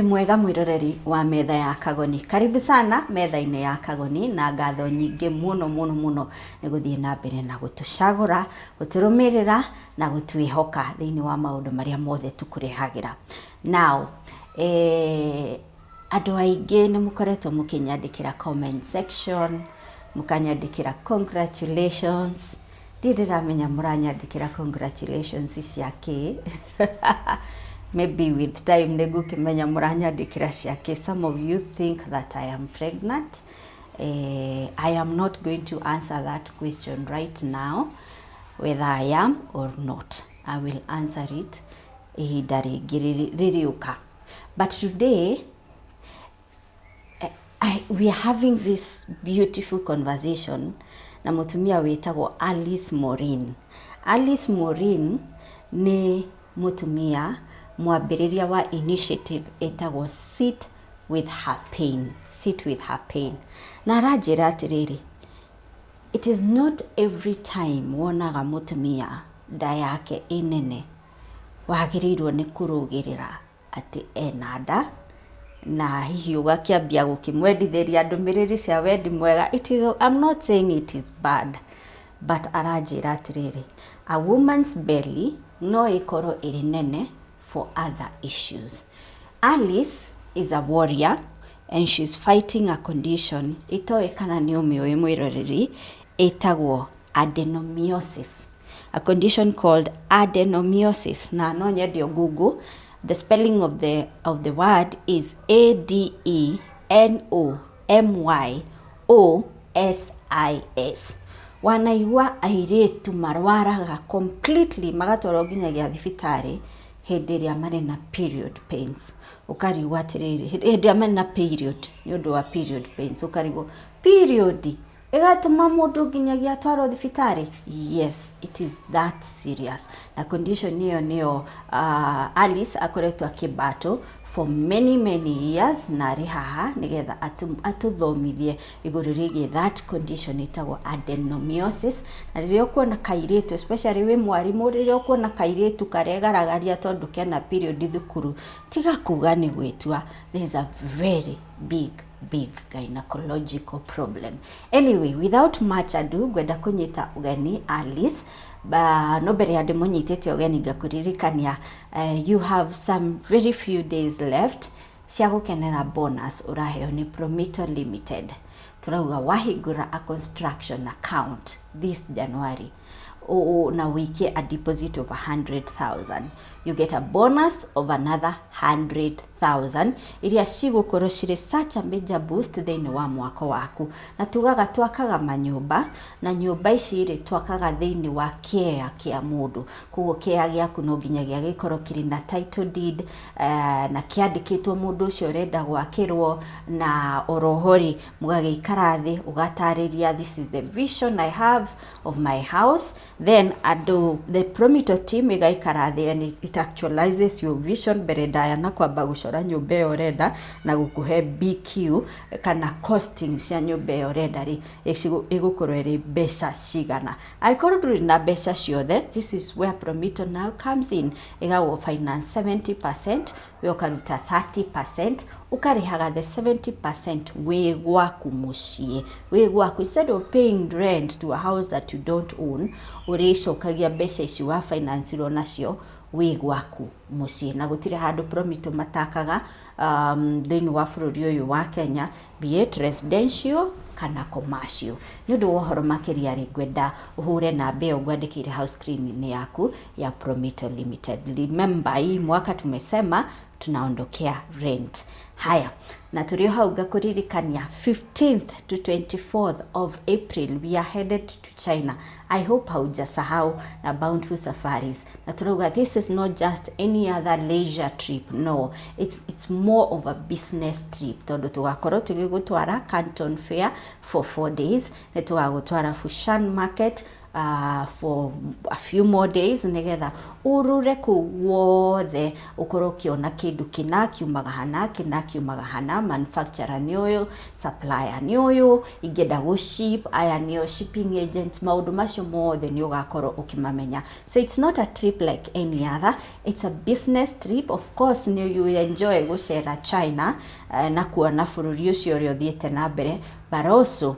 Mwega mwiroreri wa metha ya Kagoni. Karibu sana metha-inĩ ya Kagoni, na ngatho nyingĩ muno nĩ gũthiĩ na mbere na gũtũcagũra, gũtũrũmĩrĩra na gũtwĩhoka thĩinĩ wa maũndũ marĩa mothe tũkũrehagĩra. Now, andũ aingĩ nĩ mũkoretwo mũkĩnyandĩkĩra comment section, mũkanyandĩkĩra congratulations. Ndĩramenya mũranyandĩkĩra congratulations ciake. Maybe with time negukimenya muranyandikira ciake. Some of you think that I am pregnant. I am not going to answer that question right now, whether I am or not. I will answer it ihinda rĩngĩ rĩrĩũka. But today we are having this beautiful conversation na mutumia wĩtagwo Alice Morin. Alice Morin ni mutumia mwambĩrĩria wa initiative ĩtagwo Sit with Her Pain. Sit with Her Pain. Na aranjĩra atĩrĩrĩ, it is not every time wonaga mutumia nda yake inene wagĩrĩirwo nĩ kũrũgĩrĩra atĩ ena nda, na hihi ũgakĩambia gũkĩmwendithĩria ndũmĩrĩri cia wendi mwega. I'm not saying it is bad, but aranjĩra atĩrĩrĩ, a woman's belly no ĩkorwo ĩrĩ nene for other issues. Alice is a warrior and she's fighting a condition itoĩkana nĩ ũmĩũĩ mwĩroreri, ĩtagwo adenomyosis. A condition called adenomyosis. Na no nyende Google. The spelling of the word is ADENOMYOSIS. Wanaigua airĩtu marwaraga completely magatwarwo nginyagia thibitarĩ hĩndĩ ĩrĩa marĩ na period pains. Ũkarigwo atĩrĩrĩ, hĩndĩ ĩrĩa marĩ na period, nĩ ũndũ wa period pains, ũkarigwo period ĩgatũma mũndũ nginyagia atwarwo thibitarĩ? Yes, it is that serious. Na condition ĩyo nĩyo Alice akoretwo akĩbattle for many years, na arĩ haha nĩgetha atũthomithie igũrũ rĩgiĩ that condition ĩtagwo adenomyosis. Na rĩrĩa ũkuona kairĩtu, especially wĩ mwarimũ, rĩrĩa ũkuona kairĩtu karegaragaria tondũ kena period thukuru, tiga kuga nĩ gwĩtua. There is a very big gynecological problem. Anyway, without much ado, ngwenda kũnyita ũgeni Alice. No mbere ya ndĩmũnyitĩte ũgeni ngakũririkania, you have some very few days left cia gũkenera bonus ũraheo nĩ Promito Limited. Turauga wahingũra a construction account this January na wĩkie a deposit of 100,000, you get a bonus of another 100,000 iria cigũkorwo cirĩ such a major boost thĩinĩ wa mwaka waku. Na tugaga twakaga manyũmba, na nyũmba ici rĩ twakaga thĩinĩ wa kĩea kĩa mũndũ. Koguo kĩea gĩaku no nginyagia gĩkorwo kĩrĩ na title deed, na kĩandĩkĩtwo mũndũ ũcio ũrenda gwakĩrwo, na oroho rĩ mũgagĩikara thĩ ũgatarĩria, this is the vision I have of my house. Then the Promito team ĩgaikara thĩ and it actualizes your vision mbere ndaya na kwamba gũcora nyũmba ĩyo ũrenda na gũkũhe BQ kana costing cia nyũmba ĩyo ũrenda rĩ ĩgũkorwo ĩrĩ mbeca cigana. Angĩkorwo ndũrĩ na mbeca ciothe, this is where Promito now comes in. Ĩgagwo finance 70%, we ũkaruta 30%, ũkarĩhaga the 70% wĩ gwaku mũciĩ, wĩ gwaku. Instead of paying rent to a house that you don't own, ũrĩcokagia mbeca ici wa finance ro nacio wĩ gwaku mũciĩ. Na gũtirĩ handũ Promito matakaga thĩinĩ wa bũrũri ũyũ wa Kenya, be it residential kana commercial. Nĩ ũndũ wa ũhoro makĩria rĩ ngwenda ũhũre namba ĩyo ngwandĩkĩire house screen-inĩ yaku ya Promito Limited. Remember, hii mwaka tumesema tunaondokea rent. Haya, na tulio hau ngakuririkania 15th to 24th of April we are headed to China. I hope haujasahau na Bountiful Safaris. Na tulauga this is not just any other leisure trip. No, it's more of a business trip. Tondu tugakorwo tugigutwara Canton Fair for 4 days. Na tugagutwara Fushan Market for a few more days nigetha urure kuwothe ukoro kiona kindu kina kiumaga hana manufacturer ni uyu supplier ni uyu ingenda go ship aya nio shipping agents maundu macio mothe ni ugakorwo ukimamenya. So it's not a trip like any other, it's a business trip. Of course you enjoy gucera China na kuona bururi ucio uri uthiete na mbere, but also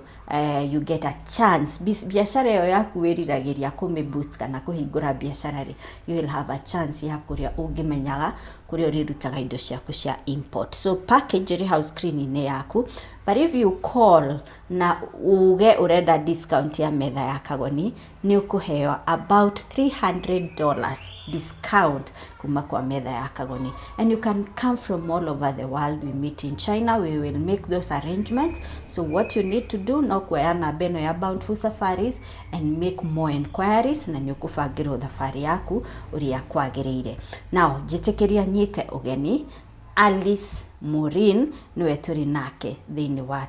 you get a chance biashara yo yaku wiriragiria kume boost kana kuhingura biashara ri, you will have a chance ya kuria ungimenyaga kuria urirutaga indo ciaku cia import. So package ri house cleaning ni yaku, but if you call na uge urenda discount ya Metha ya Kagoni ni ukuheo about $300 discount kuma kwa Metha ya Kagoni, and you can come from all over the world. We meet in China, we will make those arrangements. So what you need to do no kuana beno ya Bountiful Safaris and make more inquiries na ni ukufagirwo thafari yaku uria kwagirire. Now jitekeria nyite ugeni Alice Morin niwe turi nake thiini wa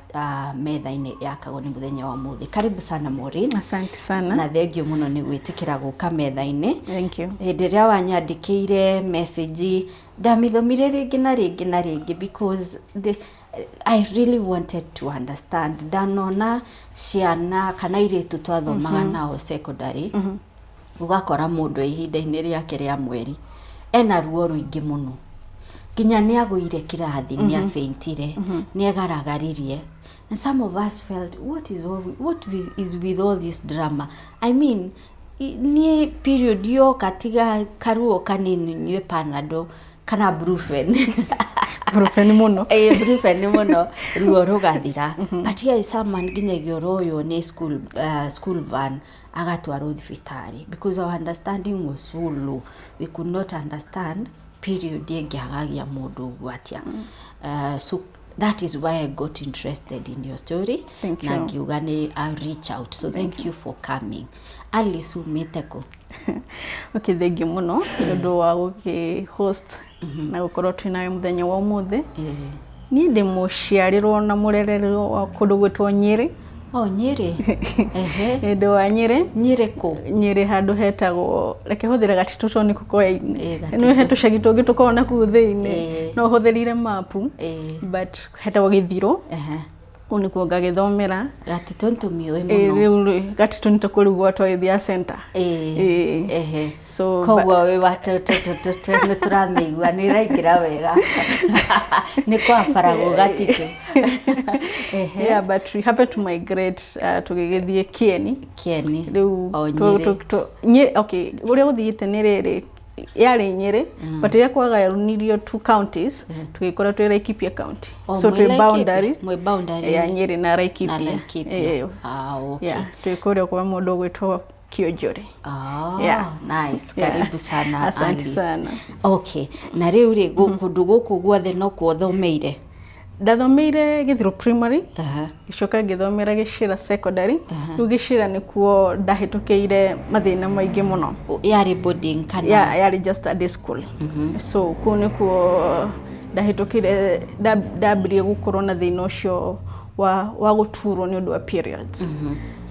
Metha-ini ya Kagoni muthenya wa muthi. Karibu sana Morin. Asante sana. Na thengio muno ni gwitikira guka Metha-ini. Thank you. Ndiria wanyandikire message ndamithomire ringi na ringi because I really wanted to understand. Ndanona ciana kana iritu twathomaga nao secondary ugakora mundu ihinda-ini riake ria mweri ena ruo ruingi muno ginya ni agwire kirathi ni afeintire ni agaragaririe, and some of us felt what is with all this drama. I mean ni period yo katiga karuo kanini nywe panado kana brufen Brufen muno brufen muno ruo rugathira, but here is someone ginya gioroyo ni school van agatwaro thibitari because our understanding was so low. We could not understand period yegiagagia mundu gwatia. So that is why I got interested in your story. Thank you. Na ngiugane I'll reach out. So thank you for coming. Alice umeteko. Okay, thank you muno ndu wa guki host na gukorwo twina muthenya wa umuthi. Ni ndi muciarirwo na murerero wa kundu gwitwo Nyeri. Oh, Nyeri. Ndo wa Nyeri. Nyeri ko. Nyeri handu hetagwo reke huthira gatituto ni kukoe-ini. No hetu shagitungi tukona ku thiini. No huthirire mapu. But hetagwo Githiro. Uni kuo ngagithomera gatitonto miwe muno gatitonto kurugwa toithia center so kogwa we watoto ne turameigwa ni raikira wega ni kwa farago gatito yeah, but we happen to migrate tugigithie Kieni riu okay uria guthiite ni riri yari Nyeri but ya kwagayanirio two counties tugikora twi Laikipia county so twi boundary ya Nyeri na Laikipia okay yeah twikore kwa mundu gwitwo Kionjore. Yeah, nice. Karibu sana Alice. Asante sana. Okay, na riu ri gukundu guku gwothe no kwothomeire? Ndathomeire Githiro primary, gicoka ngithomera Gicira secondary. Riu Gicira nikuo ndahitukiire mathina maingi muno. Yari boarding kana? Yeah, yari just a day school. So ku nikuo ndahitukire ndabirie gukorwo na thina ucio wa guturwo ni undu wa periods.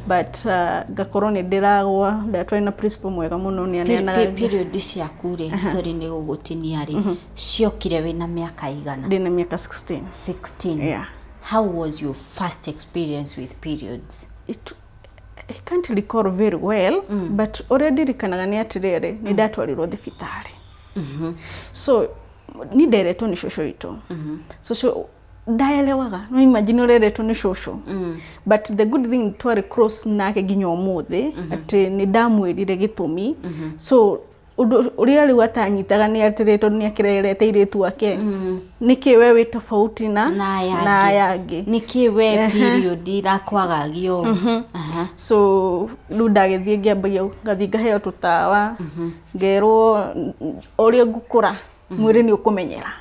But gakorwo ni ndiragwa ndatwa na principal mwega muno ni anena period cia kure sorry ni gugutinia ri ciokire wina miaka igana? Ndina miaka 16. Yeah. How was your first experience with periods? I can't recall very well, but already rikanaga ni atirere ni ndatwarirwo thibitari. So ni nderetwo ni shosho itu. So ndaelewaga no imagine ureretwo ni shosho. But the good thing twari cross nake ginya umuthi ati ni ndamwirire gitumi. So uria ri watanyitaga ni atiretwo ni akirerete iritu wake. Niki wewe tofauti na yangi niki we period irakwagagio. So ndagithie ngiambagia ngathinga heo tutawa ngerwo uria ngukura mwiri ni ukumenyera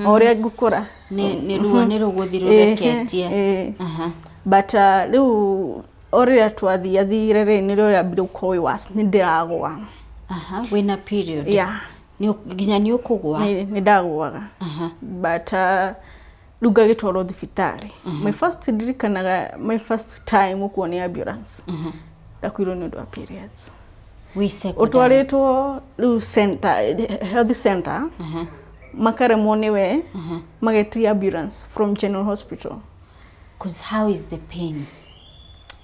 oria ngukura ni ruo ni ruguthirureketie. But riu oria twathiathire ri ni rio ambire ukoi was ni ndiragwa wina period. Yeah, ni ginya ni ukugwa ni ndagwaga. But ruga gitwaro thibitari. My first time ukuone ambulance. ndakuirwo nĩ ũndũ wa periods. We secondary. Utwaritwo riu center, health center. Makaremwo niwe mageti ambulance from general hospital. Cause how is the pain?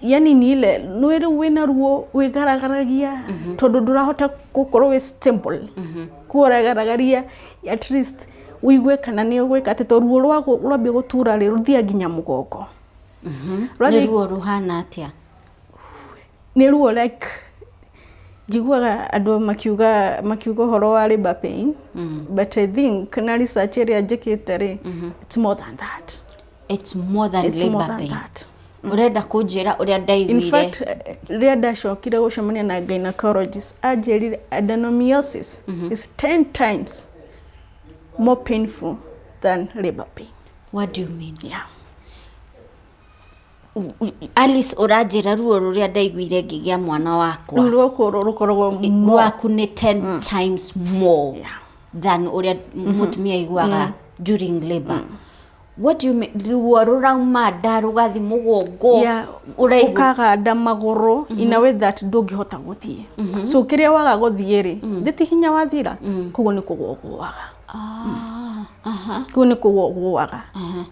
Yani ni ile nwere wina ruo wigaragaragia tondu ndurahota gukorwo wi stable kuoragaragaria at least wigwe kana ni ugweka ati to ruo rwambie gutura ri ruthia nginya mugongo. Ni ruo ruhana atia? Ni ruo like jiguaga andu makiuga horo wa labor pain, but I think na research area njikite ri it's more than that. It's more than labor pain. Urenda kunjira uria ndaiguire. In fact, ria ndacokire gucemania na gynecologist anjirire adenomyosis is 10 times more painful than labor pain. What do you mean? Yeah. Alice urajira ruo ruria ndaiguire ngigia mwana wakwa. Ruo rukoragwo rwaku ni 10 times more than uria mutumia iguaga during labor. What do you mean? Ruo rurauma nda rugathi mugongo ukaga nda maguru in a way that ndungihota guthie. So kiria waga guthie ri nditi hinya wathira kugo ni kugogwaga. Kugo ni kugogwaga.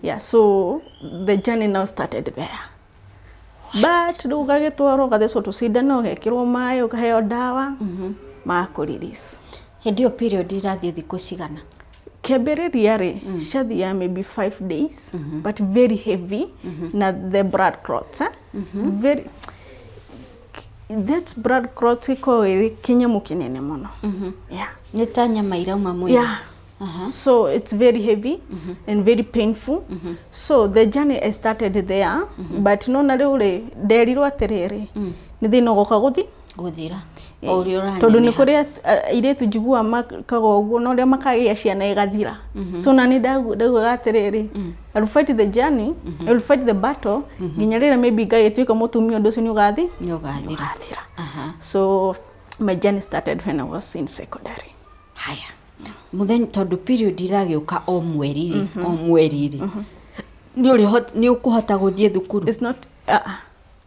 Yeah, so the journey now started there. But ndugagitwaro gathecwo tucindano gekirwo mayo ukaheo dawa mako release. Hendio period irathie thiku cigana? Keberiria ri shathia maybe 5 days but very heavy na the blood clots very that blood clots iko iri kinyamu kinene muno. Yeah, nitanya mairauma mwili. Yeah. So it's very heavy and very painful. So the journey I started there but no na riu nderirwo atiriri ni thina goka guthira tondu ni kuria iretu njigua makaga uguo no ria makagia ciana igathira. So na ni ndauga atiriri I will fight the journey, I will fight the battle nginya rira maybe ngagituika mutumia undu ucio ni ugathira. So my journey started when I was in secondary. Haya muthen tondu period iragiuka o mweri ni ukuhota guthie thukuru? It's not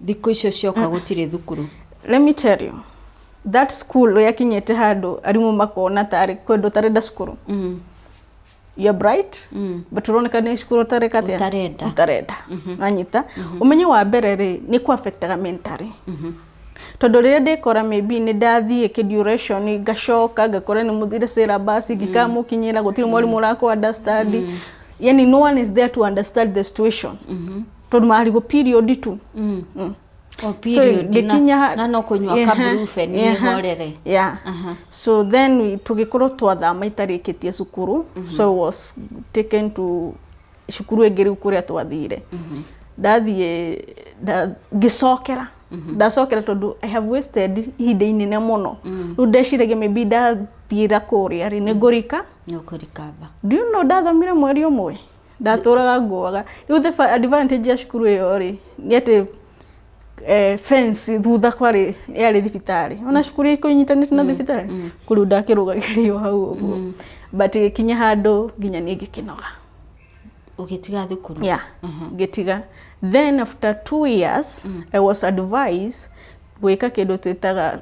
thiku icio cioka gutire thukuru. Let me tell you, that school yakinyete handu arimu makona tari kwendu tarenda skuru. You're bright, but uroneka ni skuru tareka tia utarenda. Anyita umenye wa mbere ri ni ku affectaga mentally. Tondu riria ndikora maybe ni ndathie ki duration ngacoka ngakora ni muthire syllabus ngikamukinyira gutiri mwarimu urako understand. Yani no one is there to understand the situation. Tondu mari go period tu. Period na no kunywa kabrufe ni horere. Yeah. So then tugikorwo twathama itarikitie cukuru. So I was taken to cukuru engeri kuria twathire. Ndathie ngicokera ndacokera tondu I have wasted ihinda inene muno. Ru ndeciragia maybe ndathira kuria ri ni ngurika ba. Do you know ndathomire mweri umwe ndaturaga nguaga. Riu the advantage ya cukuru iyo ri ni ati fence thutha kwari yari thibitari ona cukuru iko nyitanite na thibitari kuri ndakirugagirio hau uguo but kinya handu nginya ni ngikinoga ugitiga thukuru. Yeah, ngitiga. Then after 2 years I was advised gwika kindu twitaga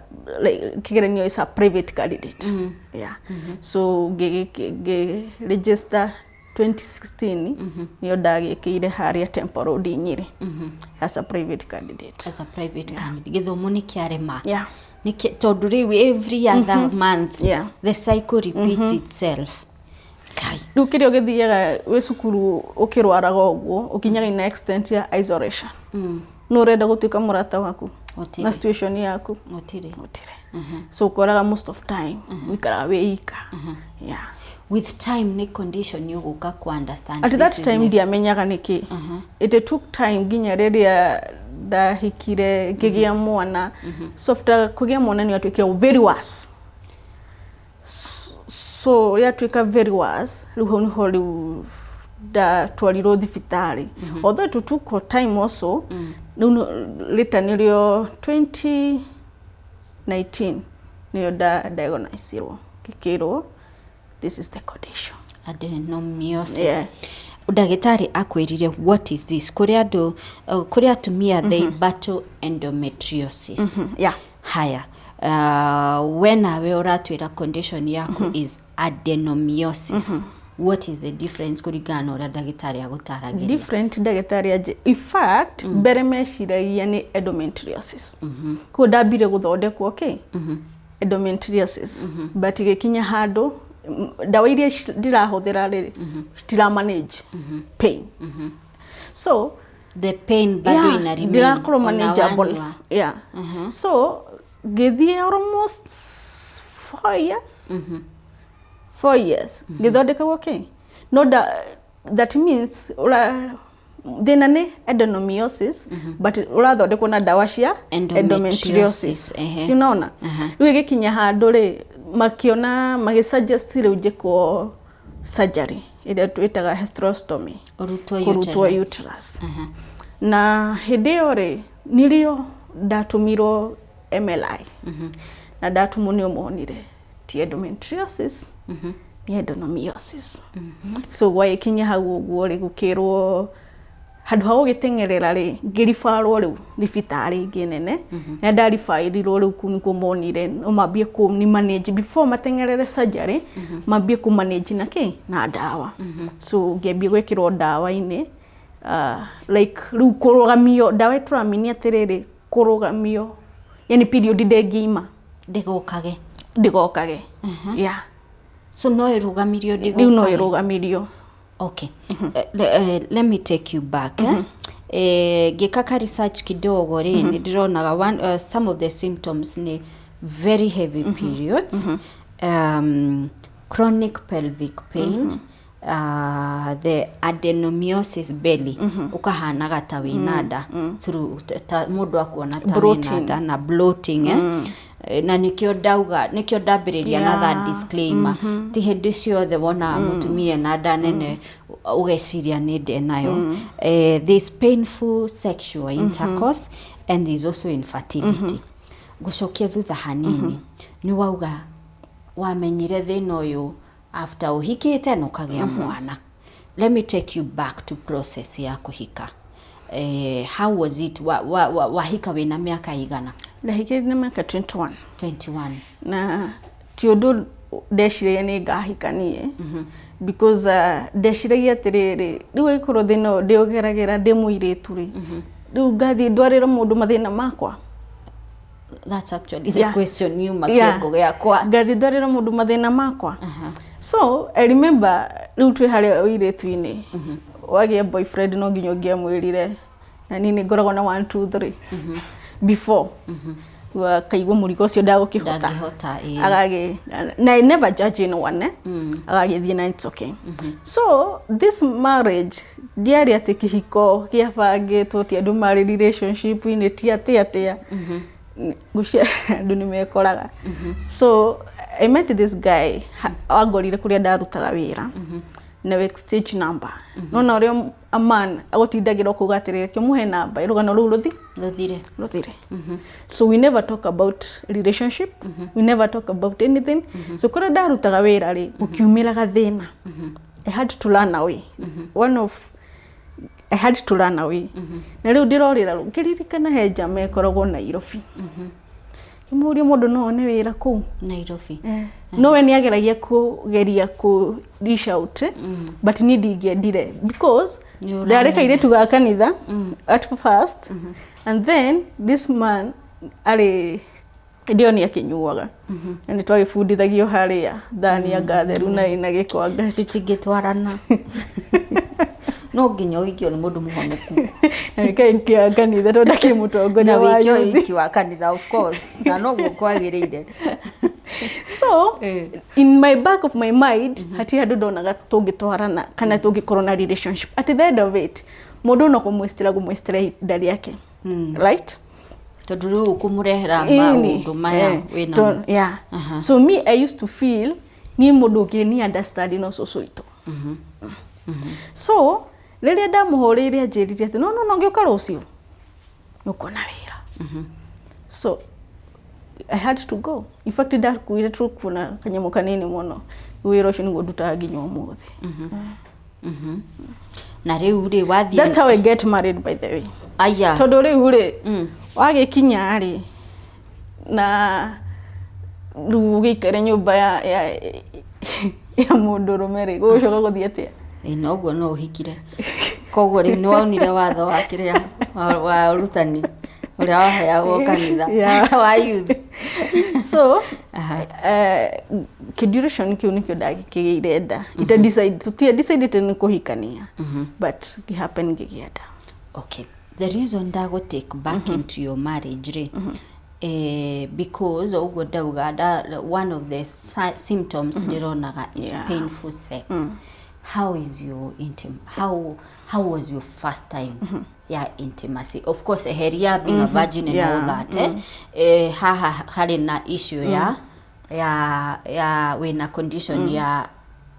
kigeranio is a private candidate. Yeah. So register 2016 niyo ndagikire haria temporal Nyeri as a private candidate. As a private candidate githomo ni kiarema. Yeah. Ni tondu riu every other month the cycle repeats itself. Kai Rukirio githiaga we cukuru ukirwaraga uguo ukinyaga in extent ya isolation. No renda gutuika murata waku na situation yaku otire. So ukoraga most of time wikara weika. Yeah. With time ni condition you guka ku understand. At that time ndiamenyaga niki. It took time ginya riria ndahikire ngigia mwana. So after kugia mwana ni atwikira very worse. So yatwika very worse riu ni holi da twarirwo thibitari. Although it took time also later nirio 2019 niyo diagnoseirwo kikirwo this is the condition. Adenomyosis. Yeah. ndagĩtarĩ akwĩrire what is this kũrĩ atumia they battle endometriosis. Yeah. Haya nawe ũratwĩra condition yaku is adenomyosis. What is the difference kũringana na ũrĩa ndagĩtarĩ agũtaragĩria? Different ndagĩtarĩ in fact mbere meciragia nĩ endometriosis. Kuo ndambire gũthondekwo okay endometriosis but gĩkinya handũ ndawa iria ndirahũthĩra rĩ stira manage pain. So the pain bado ina remain ndirakorwo manageable. Yeah. So gĩthiĩ almost 4 years. 4 years. Gĩthondekagwo okay. No that means thĩna nĩ adenomyosis but ũrathondekwo na ndawa cia endometriosis. Si unaona? Rĩu gĩkinya handũ rĩ makiona magisuggest rĩu njĩkwo surgery ĩrĩa twĩtaga hysterectomy, kũrutwo uterus. Na hĩndĩ ĩyo rĩ nĩrĩo ndatumirwo MLI na ndatumwo nĩ ũmonire ti endometriosis ni adenomyosis. So gwakinya hau ũguo rĩ gũkĩrwo handũ ha gũgĩtengerera rĩ ngĩribarwo rĩu thibitarĩ ingĩ nene na ndaribairwo rĩu kũmonire no mambie ni manage before matengerere surgery mambie ku manage na ndawa. So ngĩambie gwĩkĩrwo ndawa-inĩ like rĩu kũrũgamio ndawa ĩtũramenya atĩrĩrĩ kũrũgamio yani period ndĩngĩima ndigokage. Yeah. So no ĩrũgamirio ndigokage? Rĩu no ĩrũgamirio. Okay. Let me take you back. Gĩkaka research kidogo rĩ nĩndĩronaga some of the symptoms ni very heavy periods, chronic pelvic pain, the adenomyosis belly ukahanaga ta wĩnanda through mũndũ akuona ta wĩnanda na bloating na nikio ndambĩrĩria na that disclaimer ti hĩndĩ ciothe wona mũtumia na nda nene ugeciria nĩ nde nayo. There's painful sexual intercourse and there's also infertility. Gucokia thutha hanini ni wauga wamenyire thĩna ũyũ after uhikite na ukagĩa mwana. Let me take you back to process ya kuhika. How was it? Wahika wĩna mĩaka igana? Ndahikire na mĩaka 21. Na ti ũndũ ndeciria nĩ ngahika niĩ because ndeciragia atĩrĩrĩ rĩu ikorwo thĩna ndĩũgeragĩra ndĩ mũirĩtu rĩ rĩu ngathiĩ ndwarĩra mũndũ mathĩna makwa. That's actually the question you makiongo yakwa. Ngathiĩ ndwarĩra mũndũ mathĩna makwa. So I remember rĩu twĩ harĩa ũirĩtu-inĩ wagĩa boyfriend no nginya ũngĩamwĩrire na niĩ ngoragwo na 1 2 3 before wakaigua mũrigo ũcio ndagũkĩhota agage na I never judge anyone agagĩthiĩ na it's okay. So this marriage ndiarĩ atĩ kĩhiko kĩabangĩtwo ti andũ marĩ relationship inĩ ti atĩa gucia andũ nĩmekoraga. So I met this guy wangorire kũrĩa ndarutaga wĩra na exchange number no na ũrĩa a man agotindagĩra kuuga atĩrĩrĩ kĩmuhe namba irugano rũu ruthire. So we never talk about relationship, we never talk about anything. So kũrĩa ndarutaga wĩra rĩ ũkiumĩraga thĩna I had to run away. I had to run away. Na rĩu ndĩrorĩra ngĩririkana he njama ĩkoragwo Nairobi. Kĩmũria mũndũ no one wĩra kũu Nairobi. No we nĩageragia kũgeria ku reach out but ni ndingĩendire because ndarĩ kairĩtu ga kanitha at first and then this man arĩ ndioni akinyuaga na nĩ twagĩbundithagio harĩa thani ya gatheru na ina gĩkwanga citingĩtwarana no nginya ũikio nĩ mũndũ mũhonoku nĩkainkia kanitha tonda kĩmũtongoria wa ũiki wa kanitha of course na no kwagĩrĩire. So in my back of my mind hati handũ ndonaga tũngĩtwarana kana tũngĩkorwo na relationship. At the end of it mũndũ no kũmwĩstĩra ndari yake right tondũ rĩu ũkũmũrehera maũndũ maya wĩna. So me I used to feel ni mũndũ ũngĩ understand no cũcũ itũ. So rĩrĩa ndamũhũrĩire anjĩrire atĩ no ngĩũka rũciũ nũkona wĩra. So I had to go. In fact ndakuire tukuna kanyamũ kanini mũno wĩra ũcio nĩguo ndutaga nginya ũmũthĩ. na riu ri wathi That's how I get married, by the way. Aya Tondu riu ri wagikinya ri na rugikare nyumba ya mundu rumeri gucoka guthii atia no guo no uhikire koguo ri no aunire watho wa kiria wa rutani uria waheagwo kanitha wa youth. So kiduration kiu nikio ndagikigeire nda ita decide ni kuhikania but it happen gigienda. Okay, the reason ndago take back into your marriage re because ugo dauga one of the symptoms ndironaga is painful sex. How is your how was your first time intimacy? Of course heria being a virgin and all that hari na issue ya when a condition ya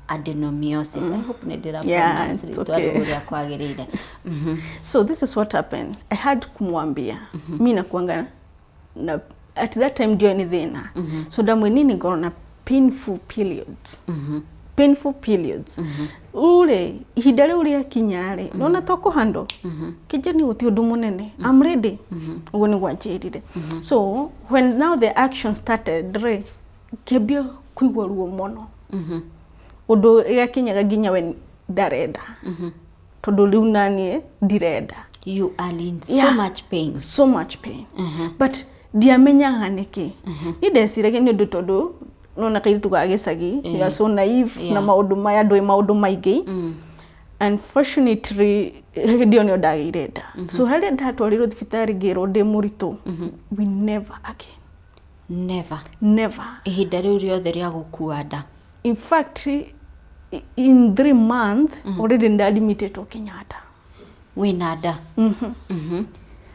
ADENOMYOSIS. I hope nedira pronounce it ya kwagereire. So this is what happened. I had kumwambia mimi nakuanga na at that time ndio ni thina. So damu nini ngoro na painful periods. Painful periods. Ule hidare ule kinyare nona toko hando kijani uti undu munene. I'm ready. Ugo ni gwachirire. So when now the action started re kebio kuigwa ruo mono. Undu igakinyaga ginya when dareda. Tondu riu nanie direda. You are in so much pain. So much pain. But diamenyaga niki. Ni desirage ni undu tondu nona kairitu ga gicagi you are so naive na maundu maya ndoi maundu maingi. Unfortunately ndio nio ndagirenda. So hali ndatwarirwo thibitari ngiro ndi muritu we never again. Never Ihinda riu riothe ria gukua nda. In fact in 3 months already ndadmitted Kenyatta wina nda.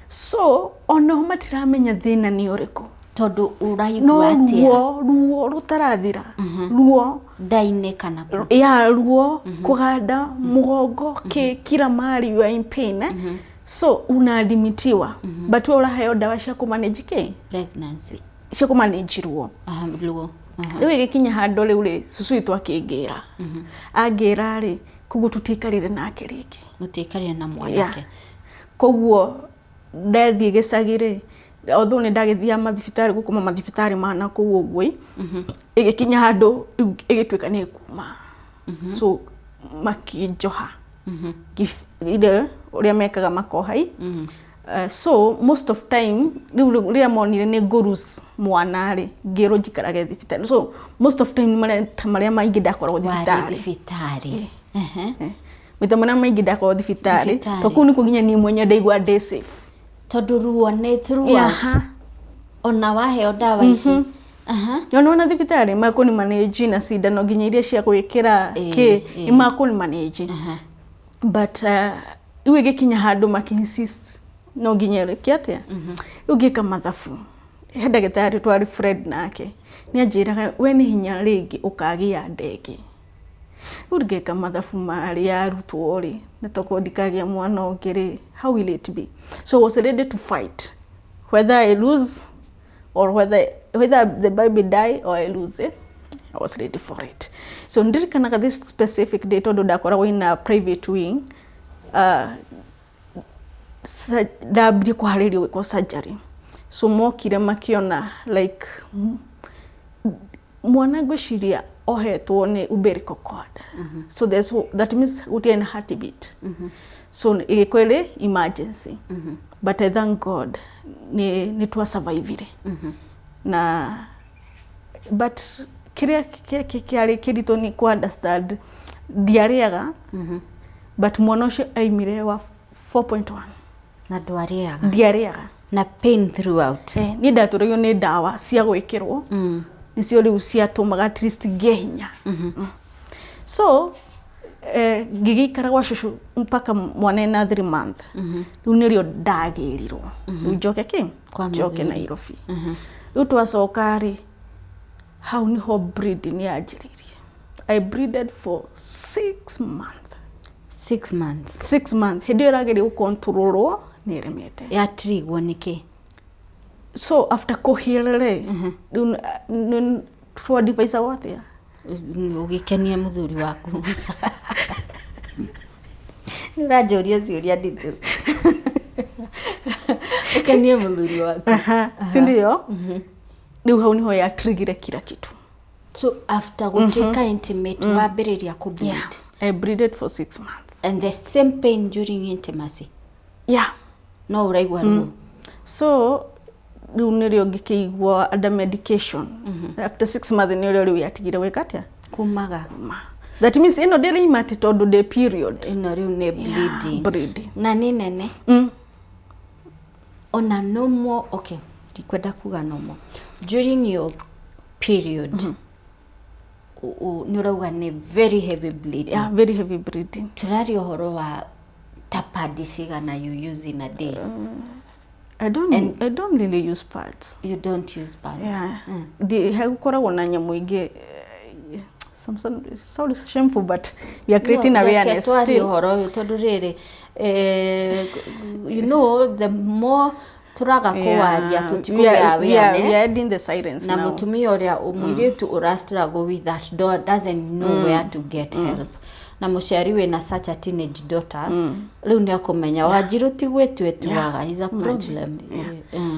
So ono matiramenya thina ni uriku tondu uraigua atia ruo rutarathira ruo ndaine kana ruo kuganda mugongo kila mali you are in pain so unaadimitiwa but wewe uraheo dawa cia kumanage pregnancy cia kumanage ruo ruo riu igikinya handu riu ri susu itu akingira angira ri kugu tutikarire nake riki mutikarire na mwanake koguo ndathie gicagire although ni ndagithia mathibitari gukuma mathibitari mana kugu gwi igikinya handu igitwika ni kuma so makinjoha ile uria mekaga makohai so most of time ria monire ni gurus mwana ri ngiro jikarage thibitari so most of time maria maingi ndakorwo thibitari mitamana maingi ndakorwo thibitari to kuni kuginya ni mwenye ndaigwa day safe tondu ruo ni throughout ona waheo dawa ici Yona thibitari makoni manage na sindano ginya iria cia gwikira ni makoni manage but iwe gikinya handu makinsist no ginya rekiatia ugika mathafu ndagitari twari Fred nake ni anjiraga we ni hinya ringi ukagia ndege urigeka mathafu mari arutwo ri natoko ndikagia mwana ongere how will it be so I was ready to fight whether I lose or whether the baby die or I lose it. I was ready for it. So ndirikanaga this specific day tondu ndakoragwo in a private wing ndambire kuharirio gwikwo surgery so mokire makiona like mwana ngwiciria ohetwo ni umbilical cord so that means utia na heartbeat so igikwere emergency but I thank God ni twa survive na but kiari kirito ni ku understand diariaga but mwana ucio aimire wa 4.1 na dwariaga diariaga na pain throughout ni ndaturio ni dawa cia gwikirwo nicio riu cia tumaga at least gehinya so gigikara gwa shushu mpaka mwana na 3 month riu nirio ndagirirwo njoke njoke Nairobi riu twacoka ri how ni ho breeding yanjiririe I breeded for 6 months hindi irageri ukontrolwo ni remete ya trigwo niki so after kohirere twa device what ya ugikenia muthuri waku Rajoria ciuria nditu. Ukenie mũthuri waku. Si ndio? Riu hau niho ya trigger kila kitu. So after gutwika intimate wambiriria ku bleed. Yeah. I bleeded for 6 months. And the same pain during intimacy. Yeah. No uraigwa ruo. So riu nirio ngikigwa under medication. After 6 months nirio riu yatigire wekatia kumaga. That means ino ndiri imati tondu the period. Ino riu ne bleeding. Yeah, bleeding. Na ni nene. Ona nomo, okay, ndikwenda kuga nomo. During your period, nurauga ne very heavy bleeding. Yeah, very heavy bleeding. Turari uhoro wa tapadi cigana you use in a day. I don't really use pads. You don't use pads. Yeah. The hagukoragwo na nyamu ingi sorry, shameful, but we are creating awareness still. You know, the more turaga kuwaria tutikuge awareness. We are adding the sirens na now. Na mutumia uria umwiritu urastruggle with that doesn't know where to get help. Na muciari we na such a teenage daughter, riu ni akumenya Wanjiru ti gwetu etuaga is a problem.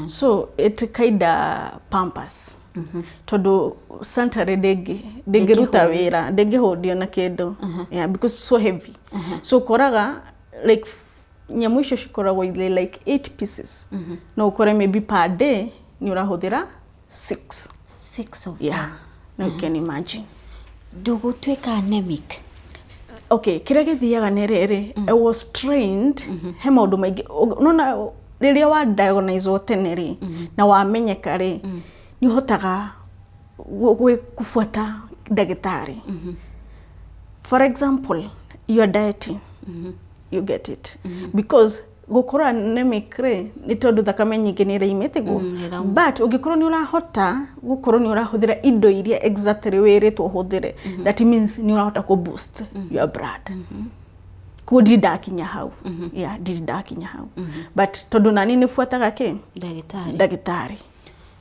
So it kinda pampas. Todo santare dege ruta wira dege hodio na kindu yeah, because so heavy. So koraga like nyamu icio cikoragwo like 8 pieces. No ukore maybe per day ni urahuthira 6 of yeah. them. Now you can imagine. Ndugutwika anemic. Okay, kira githiaga ni riri I was trained he maundu maingi nona riria wa diagnose tene ri na wamenyeka ri ni hotaga kufuata dagitari. For example, your dieting, you get it. Because gukora anemic re ni tondu thakame nyingi ni raimete go. But ugikorwo ni urahota gukorwo ni urahuthira indo iria exactly wiritwo huthire, that means ni urahota ku boost your blood. Kudidakinya hau. Yeah, didakinya hau. But tondu nani ni fuataga ke dagitari.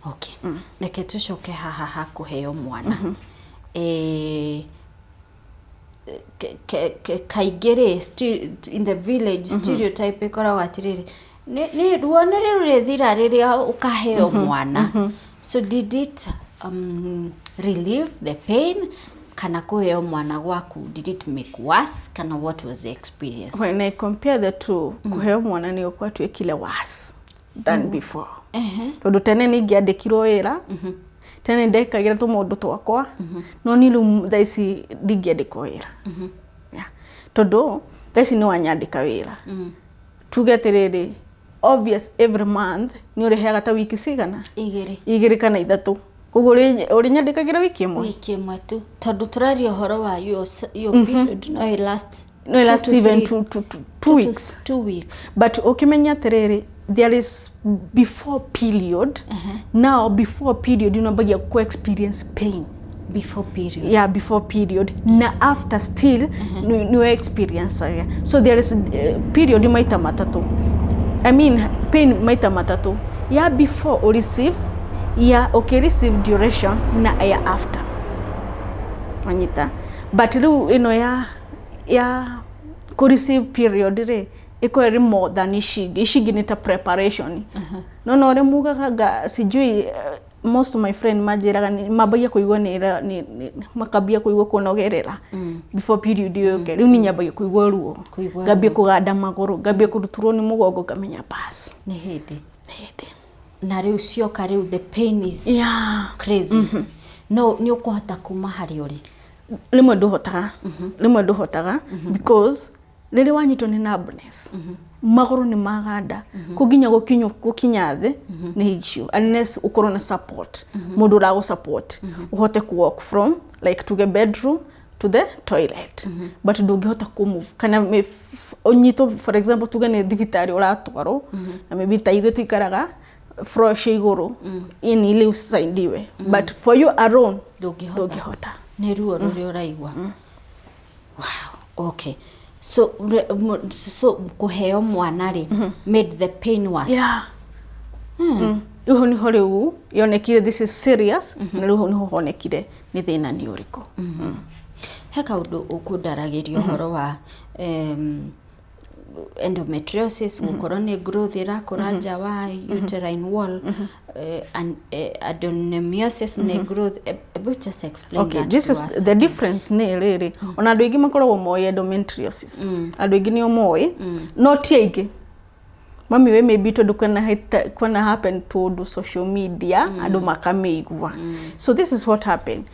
Okay. Neke tucoke haha hakuheo mwana. Kaigere in the village stereotype ikoragwo atiriri ni ruo ni rurithira riria ukaheo mwana. So did it relieve the pain kana kuheo mwana gwaku, did it make worse kana what was the experience? When I compare the two, kuheo mwana ni okwa twekile worse than before. Tondu tene ni ngiandikirwo wira tene ndekagira tu maundu twakwa no ni lu thaici ndingiandikwo wira yeah. Tondu thaici no wanyandika wira tugeterere obvious every month ni ureheaga ta wiki cigana igiri kana ithatu koguo uri nyandikagira wiki imwe tu tondu turaria horo wa your period no last even 2 weeks 2 weeks. But ukimenya terere there is before period. Now before period you know bagia ku experience pain before period. Yeah, before period. Na after still no experience again. So there is period maita matatu. I mean pain maita matatu. Yeah, before or receive, yeah, okay, receive duration na ya after. Wanyita. But lu ya ku receive period re iko more than ishigi nita preparation. No re mugaga sijui most of my friend majiraga mabaya kuigwa ni makabia kuigwa kunogerera before period yoke riu ni nyabaya kuigwa ruo gabia kuganda maguru gabia kuruturwo ni mugongo kamenya pass ni hede na riu cioka riu the pain is crazy. No ni ukuhota kuma hari uri limwe nduhotaga because riri wanyitwo ni numbness maguru ni maganda kuginya gukinya thi ni issue unless ukorwo na support mundu urago support uhote ku walk from like to the bedroom to the toilet but ndungihota ku move kana onyito for example tugane thibitari uratwaro na maybe taithe tuikaraga fresh iguru in ile usaidiwe but for you alone ndungihota ni ruo ruri uraigwa. Wow, okay. So kuheo mwana ri made the pain worse. Yeah. Uho ni hore yonekire this is serious na uho ni honekire ni thina ni uriko. He kaundu ukundaragirio horo wa endometriosis gukorwo ni growth irakura nja wa uterine wall, and adenomyosis ni growth. Just explain that this to is us. The difference ni riri ona andu aingi makoragwo moi endometriosis, andu aingi nio moi, no ti aingi. Mami we maybe to kuna happen to social media, andu makameigua. So this is what happened.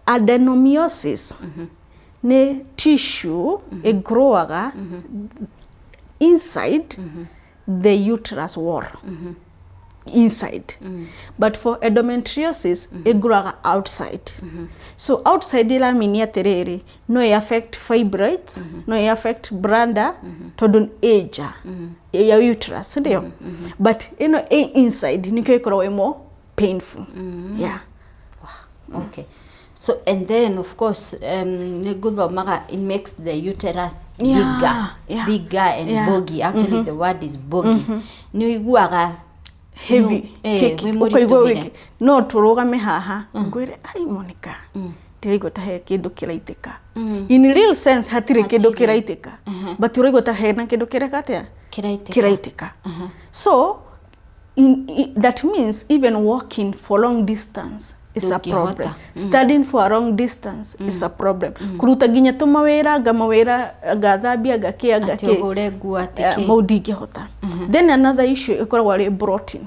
Adenomyosis ne tissue growaga inside the uterus wall. Inside. But for endometriosis, it grows outside. So outside ila mini aterere no affect fibroids, no affect bladder, to age ya uterus, ndio. But inside niko ikoro more painful. Yeah. Wow. Okay. So and then of course it makes the uterus bigger and boggy. Actually the word is boggy. Ni iguaga heavy cake no turugame haha ngwire ai Monica tirigo tahe kindu kiraitika in real sense hatire kindu kiraitika but turigo tahe na kindu kirekatia kiraitika. So that means even walking for long distance is a problem. Studying for a long distance is a problem. Kuruta ginya tumawera gamawera gathambia gakia maudi gihota. Then another issue ikoragwo ri bloating.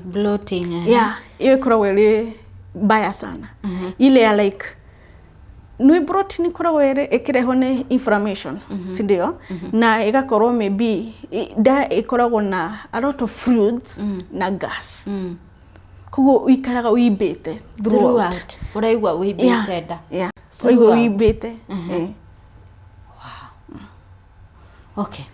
Bloating. Yeah, ikoragwo ri baya sana. Ile ya like nui bloating ikoragwo ri ikireho ni inflammation, sindio? Na igakorwo maybe da ikoragwo na a lot of fluids na gas. Kugo uikaraga uibete throughout. Uraigwa uibete da. Yeah. Uigwa uibete. Wow. Okay.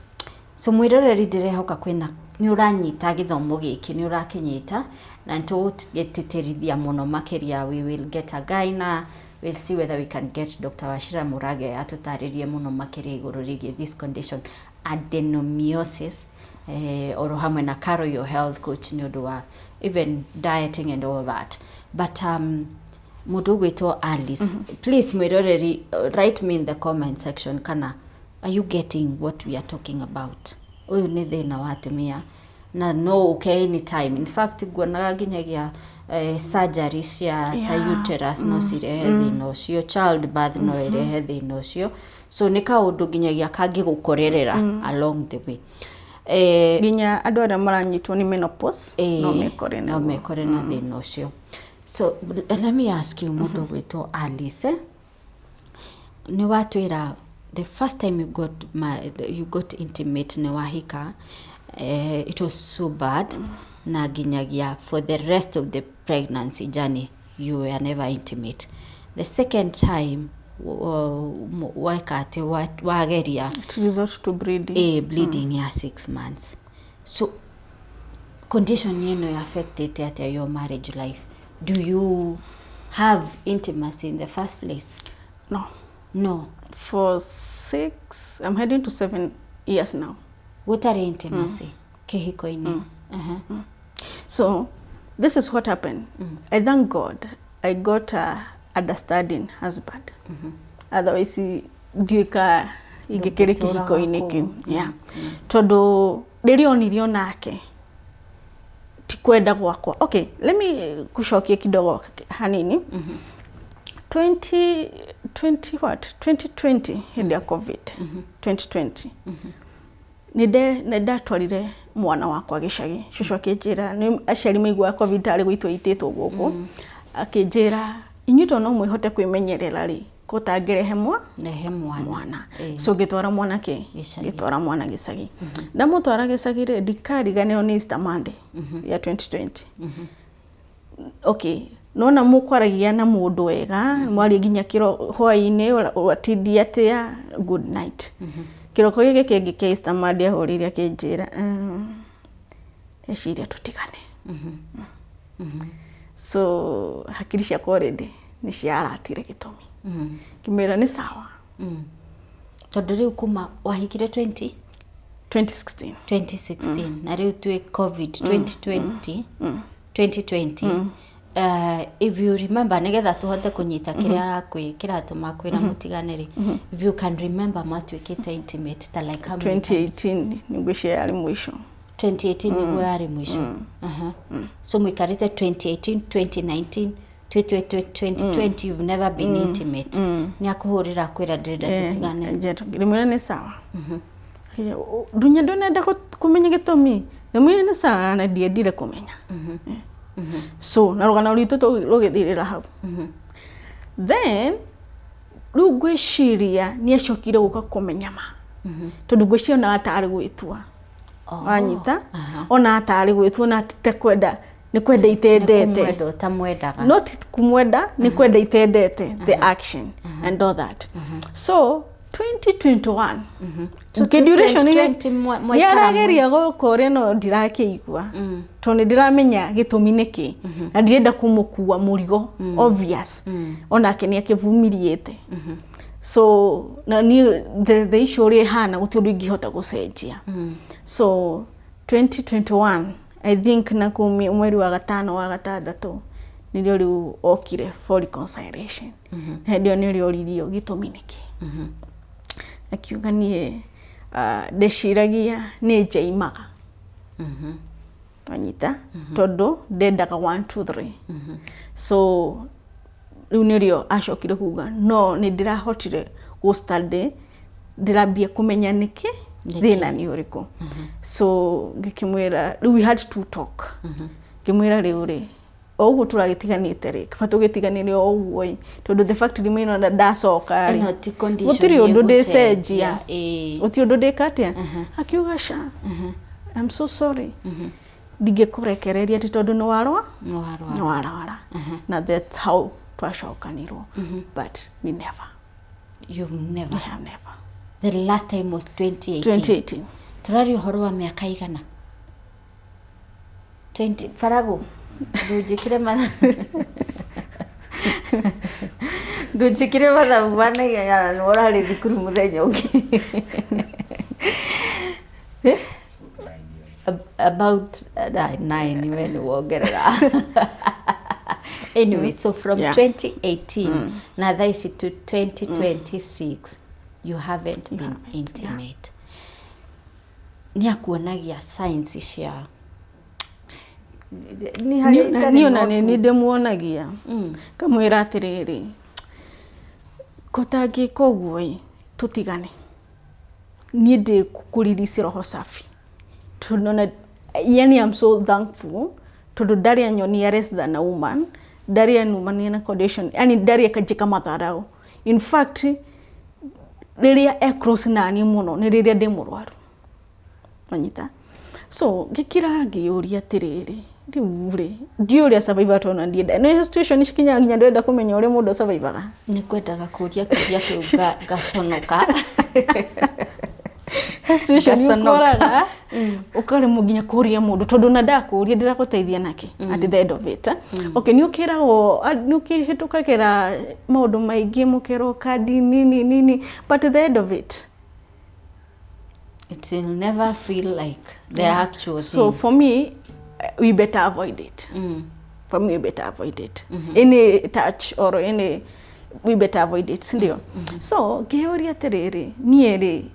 So mwiroreri ndirehoka kwina ni uranyita githomo giki ni urakinyita na ntugeteterithia muno makiria. We will get a gyna, we'll see whether we can get Dr. Wachira Murage atutaririe muno makiria iguru rigi this condition adenomyosis, or hamwe na Caro, your health coach, ni undu wa even dieting and all that. But mudu gwito Alice, please mwiroreri, write me in the comment section kana are you getting what we are talking about? Uyu ni thina wa atumia na no okay anytime. In fact guonaga ginyagia surgery cia ta uterus no cirehe thina ucio, childbirth no irehe thina ucio. So ni kaundu ginyagia kangi gukorerera along the way. Ginya andu aria maranyitwo ni menopause no mekore na thina ucio. So let me ask you mudu gwito Alice, ni watwira the first time you got intimate na wahika, it was so bad na ginyagia for the rest of the pregnancy journey you were never intimate. The second time wakati wageria it resort to bleeding. Bleeding ya 6 months. So condition yenu affected at your marriage life. Do you have intimacy in the first place? No. For 6, I'm heading to 7 years now. What are intimacy? Kehiko ini. So this is what happened. I thank God I got a understanding husband. Otherwise diika igekere kehiko iniki. Yeah. Todo nilionirio nake tikwenda gwakwa. Okay, let me kushokie kidogo hanini. 2020 hindi ya COVID. 2020. Nida twarire mwana wakwa gicagi. Shushu akinjira ni aciari maigua COVID ari gwitwo itetwo guku. Akinjira inyuto no mwihote kwimenyerera ri kutangirehe mwana. So gitwara mwana gitwara mwana gicagi. Ndamutwara gicagi ri ndikariganiro ni Easter Monday ya 2020. Okay, nona mukwaragia na mundu wega, mwari ginya kiro hwaine watindi atia good night. Kiroko gike kingi ke Easter Monday ahurire akinjira eciria tutigane. So hakiri ciakwa already ni ciaratire gitumi. Kimera ni sawa. Tondu riu kuma wahikire 2016 na riu twi COVID 2020 if you remember nigetha tuhote kunyita kiria arakwi kiratuma kwira mutiganiri if you can remember matwikite intimate ta like how many 2018 nigwishia yari mwisho 2018 nigwe yari mwisho so mwikarite 2018 2019 2020 you've never been intimate ni akuhurira kwira ndenda tutigane rimwe ni sawa dunya ndonenda kumenya gitomi rimwe ni sawa na ndiendire kumenya so narugana rito rugithirira hau then rugwiciria ni acokire guka kumenya ma tondu ngwiciria na atari gwitwa wanyita ona atari gwitwa na tekwenda ni kwenda itendete not kumwenda ni kwenda itendete the action and all that so 2021 so duration yarageria gukore no ndirakeigua tondu ndiramenya gitumi niki na ndirenda kumukua murigo obvious onake ni akivumiriete so na ni the issue ri hana gutundu ingihota gucenjia so 2021 I think na kumi mweri wa gatano wa gatandatu nilio riu okire for reconciliation ndio nilio ririo gitumi niki akiuga nie ndeciragia ni njaimaga anyita tondu ndendaga 1 2 3 so riu nirio acokire kuga no ni ndirahotire go study ndirambia kumenya niki thina ni uriku so ngikimwira we had to talk ngimwira riu ri ogu turagitiganite ri kibatu gitiganire ogu tondu the fact remain on ndacoka ri gutiri undu ndicenjia uti undu ndikatia akiuga sha I'm so sorry ndingikurekereria ti tondu no warwa na that's how twacokanirwo but we never we have never the last time was 2018 turari uhoro wa miaka igana 20 farago ndujikire matha ndujikire matha bana ya norari thukuru muthenya ungi about 9 when wogerera anyway so from 2018 na thaisi to 2026 you haven't been intimate ni akuonagia signs cia ni ndemuonagia kamwira atiriri kotangi koguo tutigane ni ndi kuririsi roho safi tunona yani I'm so thankful tondu ndari anyoni less than a woman ndari woman in a condition yani ndari akajika matharau in fact riria cross nani muno ni riria ndi murwaru manyita so gikira ngiuria tiriri riure ndiuria survivor tona ndienda no situation ishikinya nginya ndenda kumenya uri mundu survivor ni kwendaga kuria kiu gaconoka situation ukora ukare muginya kuria mundu tondu na ndakuria ndiraguteithia naki at the end of it okay ni ukirago ni ukihitukagira maundu maingi mukero kadi nini but at the end of it it will never feel like the actual so thing. For me we better avoid it for me we better avoid it any touch or any we better avoid it ndio so georia terere nieri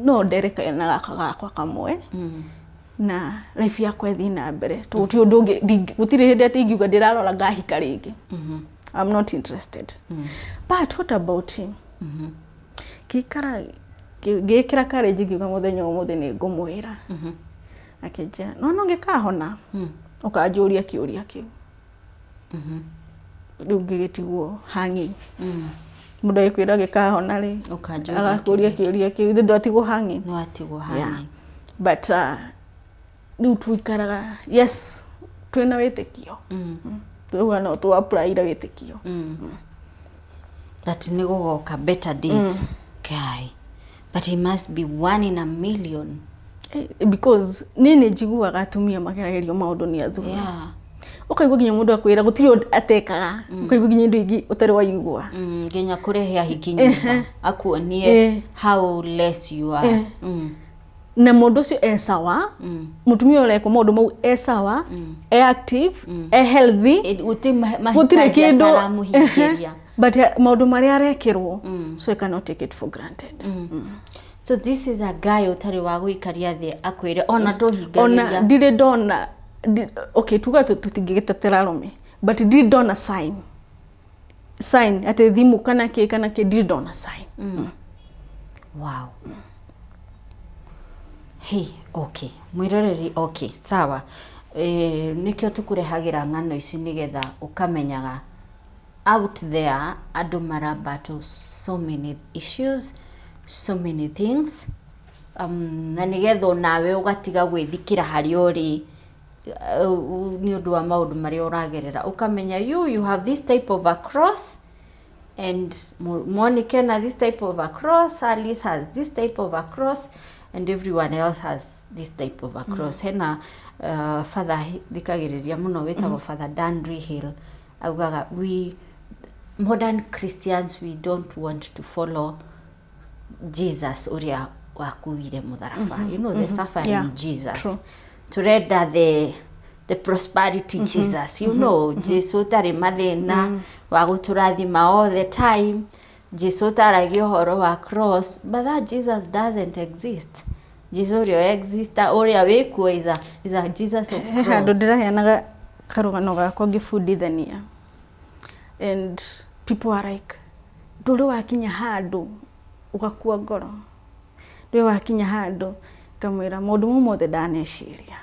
no ndereka na gakwa kamwe na life yakwa thina mbere tuti undu gutire hindi ati ngiuga ndirarora ngahika ringi I'm not interested but what about him kikara gikira courage ngiuga muthenya umuthe ni ngumwira akija no ngikahona ukanjuria kiuria kiu riu ngigitigwo hangi mundu akwira gikahona ri ukanjuria kiuria kiu ithe ndatigwo hangi no atigwo hangi but riu tuikaraga yes twina witikio tuwa no tu apply ira witikio that ni gugoka better days guy but it must be 1 in a million because nini jiguaga atumia makeragerio maundu ni athu ukaigua ginya mundu akwira gutiri atekaga ukaigua ginya indu ingi utari waigua ginya kurehe ahikinyi akuonie how less you are na mundu ucio e sawa mutumia ule ko mundu mau e sawa e active e healthy gutire kindu but mundu maria arekirwo so I cannot take it for granted. So this is a guy utari wa guikaria thi akwire ona nduhingagiria ona ndire ndona okay tuga tutingigitera rome but ndire ndona sign ate thimu kana ke ndire ndona sign. Wow. Hey, okay. Mwiroreri, okay, sawa. Nikio tukurehagira ngano ici nigetha ukamenyaga out there andu marabattle so many issues, so many things. Na nigetha nawe ugatiga gwithikira hari uri ni undu wa maundu mari uragerera ukamenya you have this type of a cross and Monica na this type of a cross, Alice has this type of a cross and everyone else has this type of a cross. Hena father dikagiriria muno wetagwo Father Dandry Hill augaga we modern Christians we don't want to follow Jesus uria wakuire mutharaba, you know, the suffering Jesus. To render the prosperity Jesus, you know, Jesus tari mathina wa guturathima all the time, Jesus taragio horo wa cross, but that Jesus doesn't exist. Jesus uria exists uria wekuo is a Jesus of cross. Handu ndiraheanaga karugano gakwa ngibundithania and people are like nduri wakinya handu ugakua ngoro, nduri wakinya handu kamwira mundu mumothe ndaneciria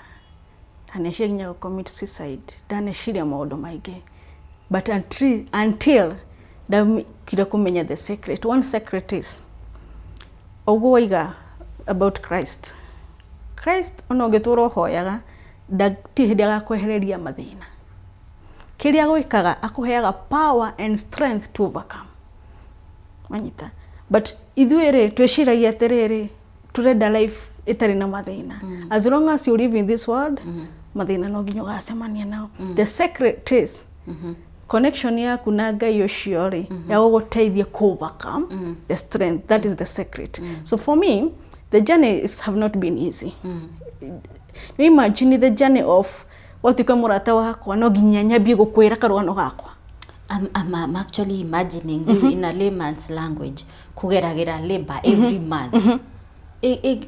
nginya commit suicide, ndaneciria maundu maingi, but until kira kumenya the secret. One secret is oguiga about Christ ono gituro hoyaga ndatihidaga kwehereria mathina, kiria gwikaga akuheaga power and strength to overcome manyita, but ithuere tweshiragia terere turenda life itari na mathina. As long as you live in this world mathina no nginya gasemania nao. The secret is connection yaku na Ngai ucio ri ya guguteithia ku overcome the strength. That is the secret. So for me the journey have not been easy. You imagine the journey of what you kamurata wakwa no nginya nyambie gukwira karugano gakwa. I'm actually imagining in a layman's language kugeragira labor every month.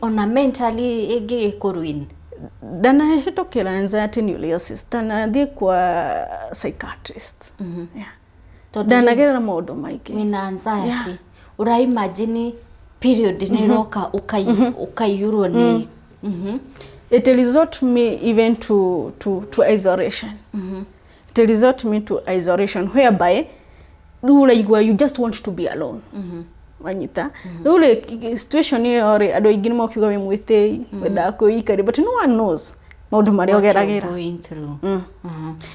On a mentally ege dana hetokera anxiety niundu dana thie kwa psychiatrist. Dana gerera maundu maingi wina anxiety ura imagine period neroka ukayurwo ni it resort me even to isolation. It resort me to isolation whereby you just want to be alone. Manyita ule situation hiyo ore ado igini mokiuga we mwitei wenda kuikari, but no one knows maundu mari ogeragera going through.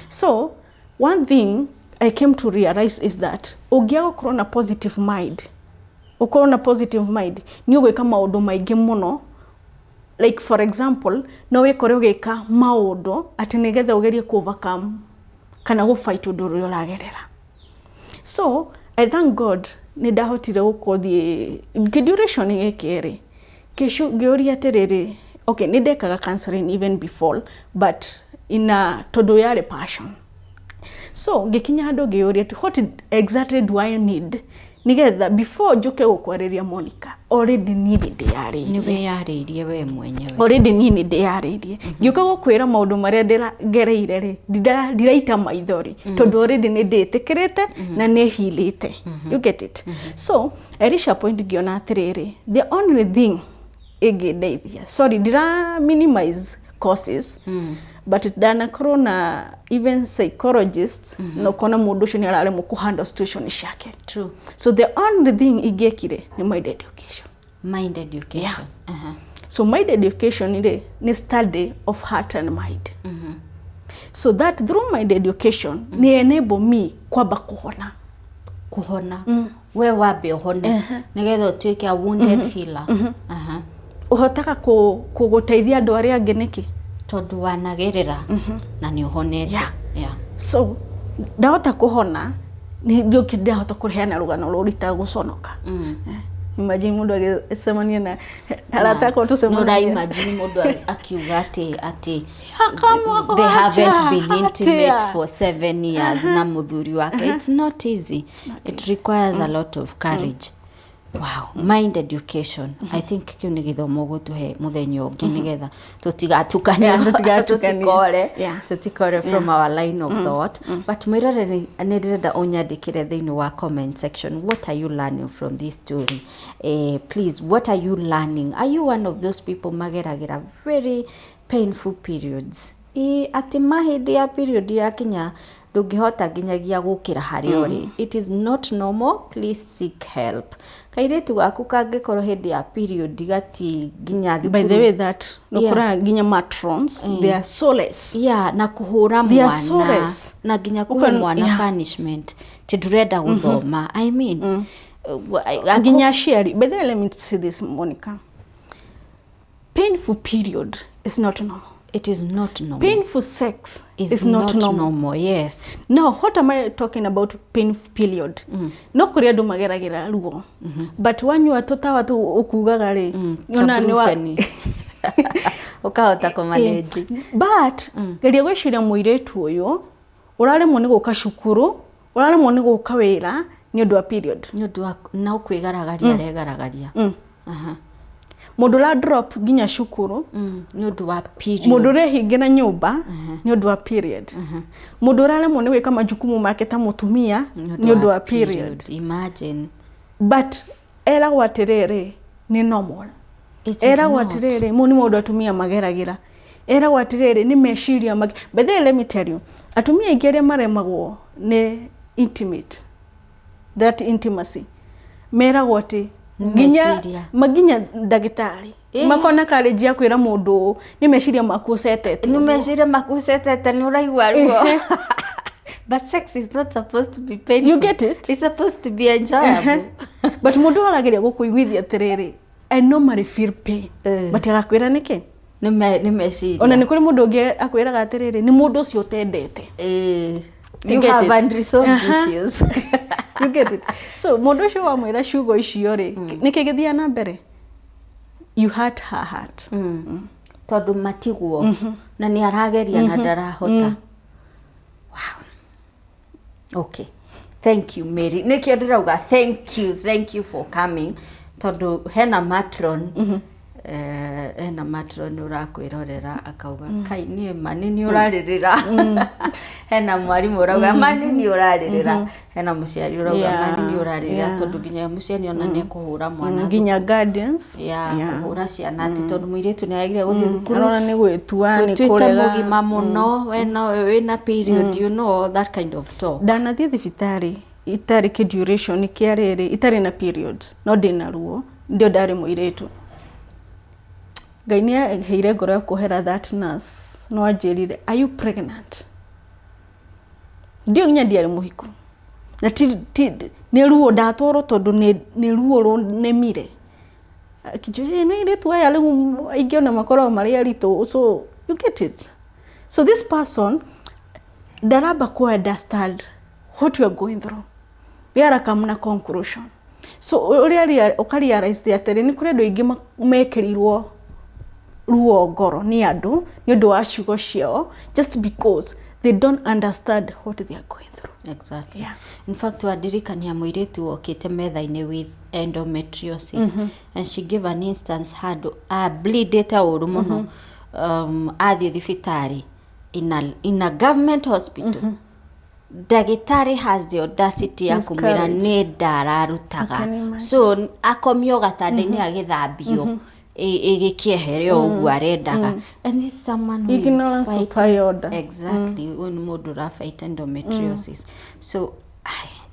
So one thing I came to realize is that ogia ukorwo na positive mind ni ugwika maundu maingi muno. Like for example no wekore ugika maundu ati nigetha ugerie ku overcome kana go fight undu uri uragerera. So I thank God ni ndahotire gukothie duration yekere kesho gioria terere. Okay, ni ndekaga counseling even before, but in a todo yare passion. So ngikinya handu ngioria what exactly do I need nigetha before njuke gukwareria Monica already needed yaririe we mwenyewe already needed yaririe ngiuka gukwira maundu maria ndiragereire ri ndiraita maithori tondu already ni nditikirite na ni hilite. You get it? So I reach a point ngiona atiriri the only thing igideithia, sorry dira minimize causes, but dana corona even psychologists no kona mundu cio ni araremwo ku handle situation ciake. True. So the only thing igekire ni mind education. So mind education ni study of heart and mind. So that through mind education ni enable me kwamba kuhona we wabe uhone nigetha utuike a wounded healer. Uhotaka kuguteithia andu aria angi niki tondu wanagerera na ni uhonete. So ndahota kuhona ni ndio ndahota kureana rugano ruri ta guconoka. imagine mundu agisemania na arataka tusemania. No, imagine mundu akiuga ati they haven't been intimate for 7 years na muthuri wake. It's not easy. It requires a lot of courage. Wow, mind education. I think kiu ni githomo gutuhe muthenya ungi nigetha tutikore from our line of thought. But mwirore ni ndirenda unyandikire thiini wa comment section, what are you learning from this story? Please, what are you learning? Are you one of those people mageragira very painful periods? Ati mahindi ya period ya kinya ndungihota nginyagia gukira hari ori. It is not normal. Please seek help. Kairetu gaku kangikorwo hindi ya period gati nginya thukuru. By the way, that nokura nginya matrons, they are soulless. Na kuhura mwana na nginya kuhe mwana punishment tidurenda guthoma. I mean nginya share. By the way, let me say this, Monica. Painful period is not normal. It is not normal. Painful sex is not normal. Yes. Now, what am I talking about? Painful period. No kuria do mageragira ruo. But when you are totawa tu okugaga ri. Ona ni wa ukahota kumanage. But geria gwiciria muiretu uyu urare moni guka cukuru, urare moni guka wira ni undu wa period. Ni undu wa na ukwigaragaria regaragaria. Mundu la drop ginya cukuru ni undu wa period. Mundu rehingira nyumba ni undu wa period. Mundu rale moni weka majukumu make ta mutumia ni undu wa period. Imagine. But era waterere ni normal. Era waterere moni mundu atumia mageragira. Era waterere ni meshiria but then let me tell you, atumia igere maremagwo ni intimate. That intimacy. Mera wote maginya ndagitari makona college ya kwira mundu ni meshiria makusetete ni uraigwa ruo. But sex is not supposed to be painful. You get it? It's supposed to be enjoyable. But mundu arageria gukuiguithia atiriri, I normally feel pain. But agakwira niki ni meshiria ona ni kuri mundu ungi akwiraga atiriri ni mundu ucio utendete. You have unresolved issues. You get it? So mundu ucio wa mwira shugo icio ri nikigithia na mbere. You hurt her heart. Tondu matigwo na ni arageria na ndarahota. Wow. Okay. Thank you, Mary. Nikio ndirauga thank you for coming. Tondu hena matron ena matron urakwirorera akauga kai ni mani ni uraririra. Hena mwarimu urauga mani ni uraririra. Hena muciari urauga mani ni uraririra tondu ginya muciari ona ni kuhura mwana ginya guardians kuhura ciana ati tondu muiretu ni agire guthii thukuru ona ni gwitua ni kurega mugima muno wena period, you know, that kind of talk. Ndanathie thibitari itari ki duration kiariri itari na period no dina ruo ndio ndari muiretu Gainia heire ngoro kuhera that nurse no ajirire, are you pregnant? Ndio nya ndiari muhiku na ni ruo ndatoro tondu ni ruo ro nemire akije ni ile tu yale igiona makoro mari arito. So you get it. So this person daraba ko understand what you are going through. Biara kamuna conclusion. So uri ukariarize that ni kure ndo ingi mekirirwo ruo ngoro ni andu ni undu wa ciugo ciao just because they don't understand what they are going through. Exactly. Yeah. In fact, wadirikania muiretu okite metha-ini with endometriosis and she gave an instance had a bleedeta uru muno athi thibitari in a government hospital. Dagitari has the audacity ya kumwira ni ndararutaga. So akomio gatanda-ini agithambio igikiehereo ugu arendaga. And this is someone who is fighting. Exactly. When mundu rafight endometriosis. So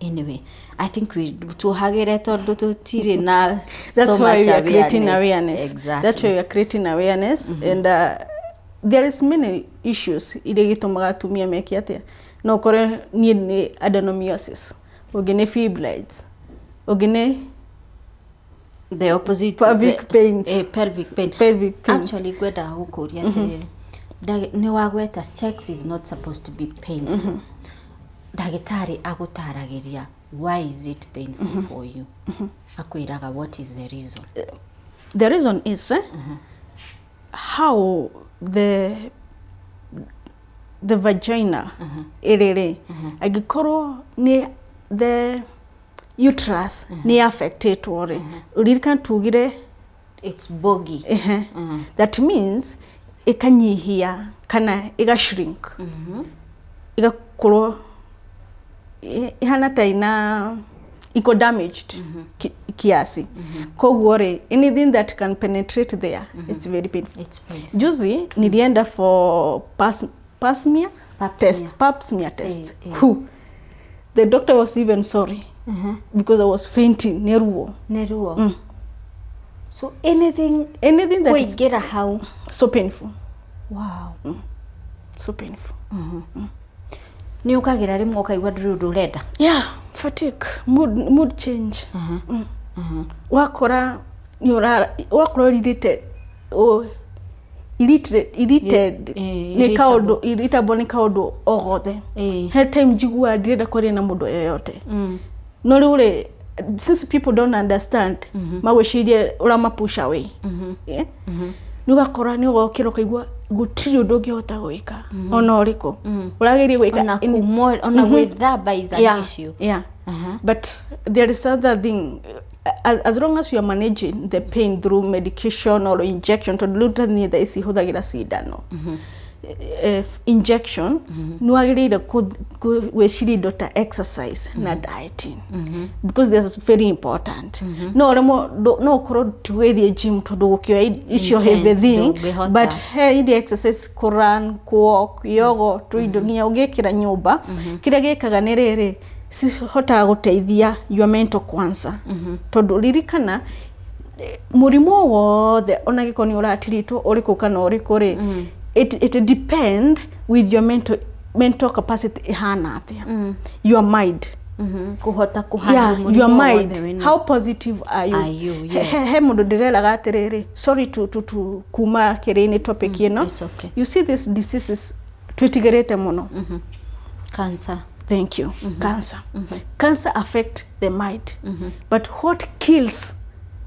anyway, I think we tuhagire tondu tutiri na so much awareness. Exactly. That's why we are creating awareness. And there is many issues ile gitumaga tumia meki atia no kore ni adenomyosis ogene fibroids ogene the opposite pelvic pain. Pelvic pain. Actually gwenda gukuria atiriri ni wagweta sex is not supposed to be painful. ndagĩtarĩ agũtaragĩria why is it painful for you akwĩraga what is the reason? The reason is how the vagina ĩrĩrĩ angĩkorwo nĩ the uterus ni affected ore uririkana tugire it's boggy. That means ikanyihia kana iga shrink igakorwo ihana ta ina iko damaged kiasi. Koguo re anything that can penetrate there it's very painful. It's painful. Juzi nilienda for pap smear test. The doctor was even sorry because I was fainting. Neruo. So anything that is get a how so painful. Wow. So painful. Ni ukagira rimwe ukaigwa ndurenda. Yeah, fatigue, mood change. Wakora irritated ni kaundo irritable ni kaundo ogothe. He time jigua ndirenda kwaria na mundu yoyote. No rĩu since people don't understand magwĩcirie urama push away. Nugakora ni ugokira ukaigwa gutiri undu ngihota gwika ona uriko urageria gwika ona gwithamba is an issue. But there is other thing. As long as you are managing the pain through medication or injection to luta ni tha isi huthagira sindano injection nuagirire gwiciria doctor exercise na dieting because this is very important. No remo no koro twithie gym tondu gukio icio heavy thing, but hey the exercise run, walk, yoga tuindo nginya ugikira nyumba kiria gikaga ni riri hota guteithia your mental kwanza tondu ririkana murimo wothe ona gikoni uratiritwo uriku kana uriku ri it depend with your mental capacity ihana atia your mind kuhota kuhandle your mind how positive are you? Yes. He mundu ndireraga atiriri sorry to kuma kirini topic ino. Okay. You see this diseases twitigerete muno cancer. Thank you. Cancer. Cancer affect the mind. But what kills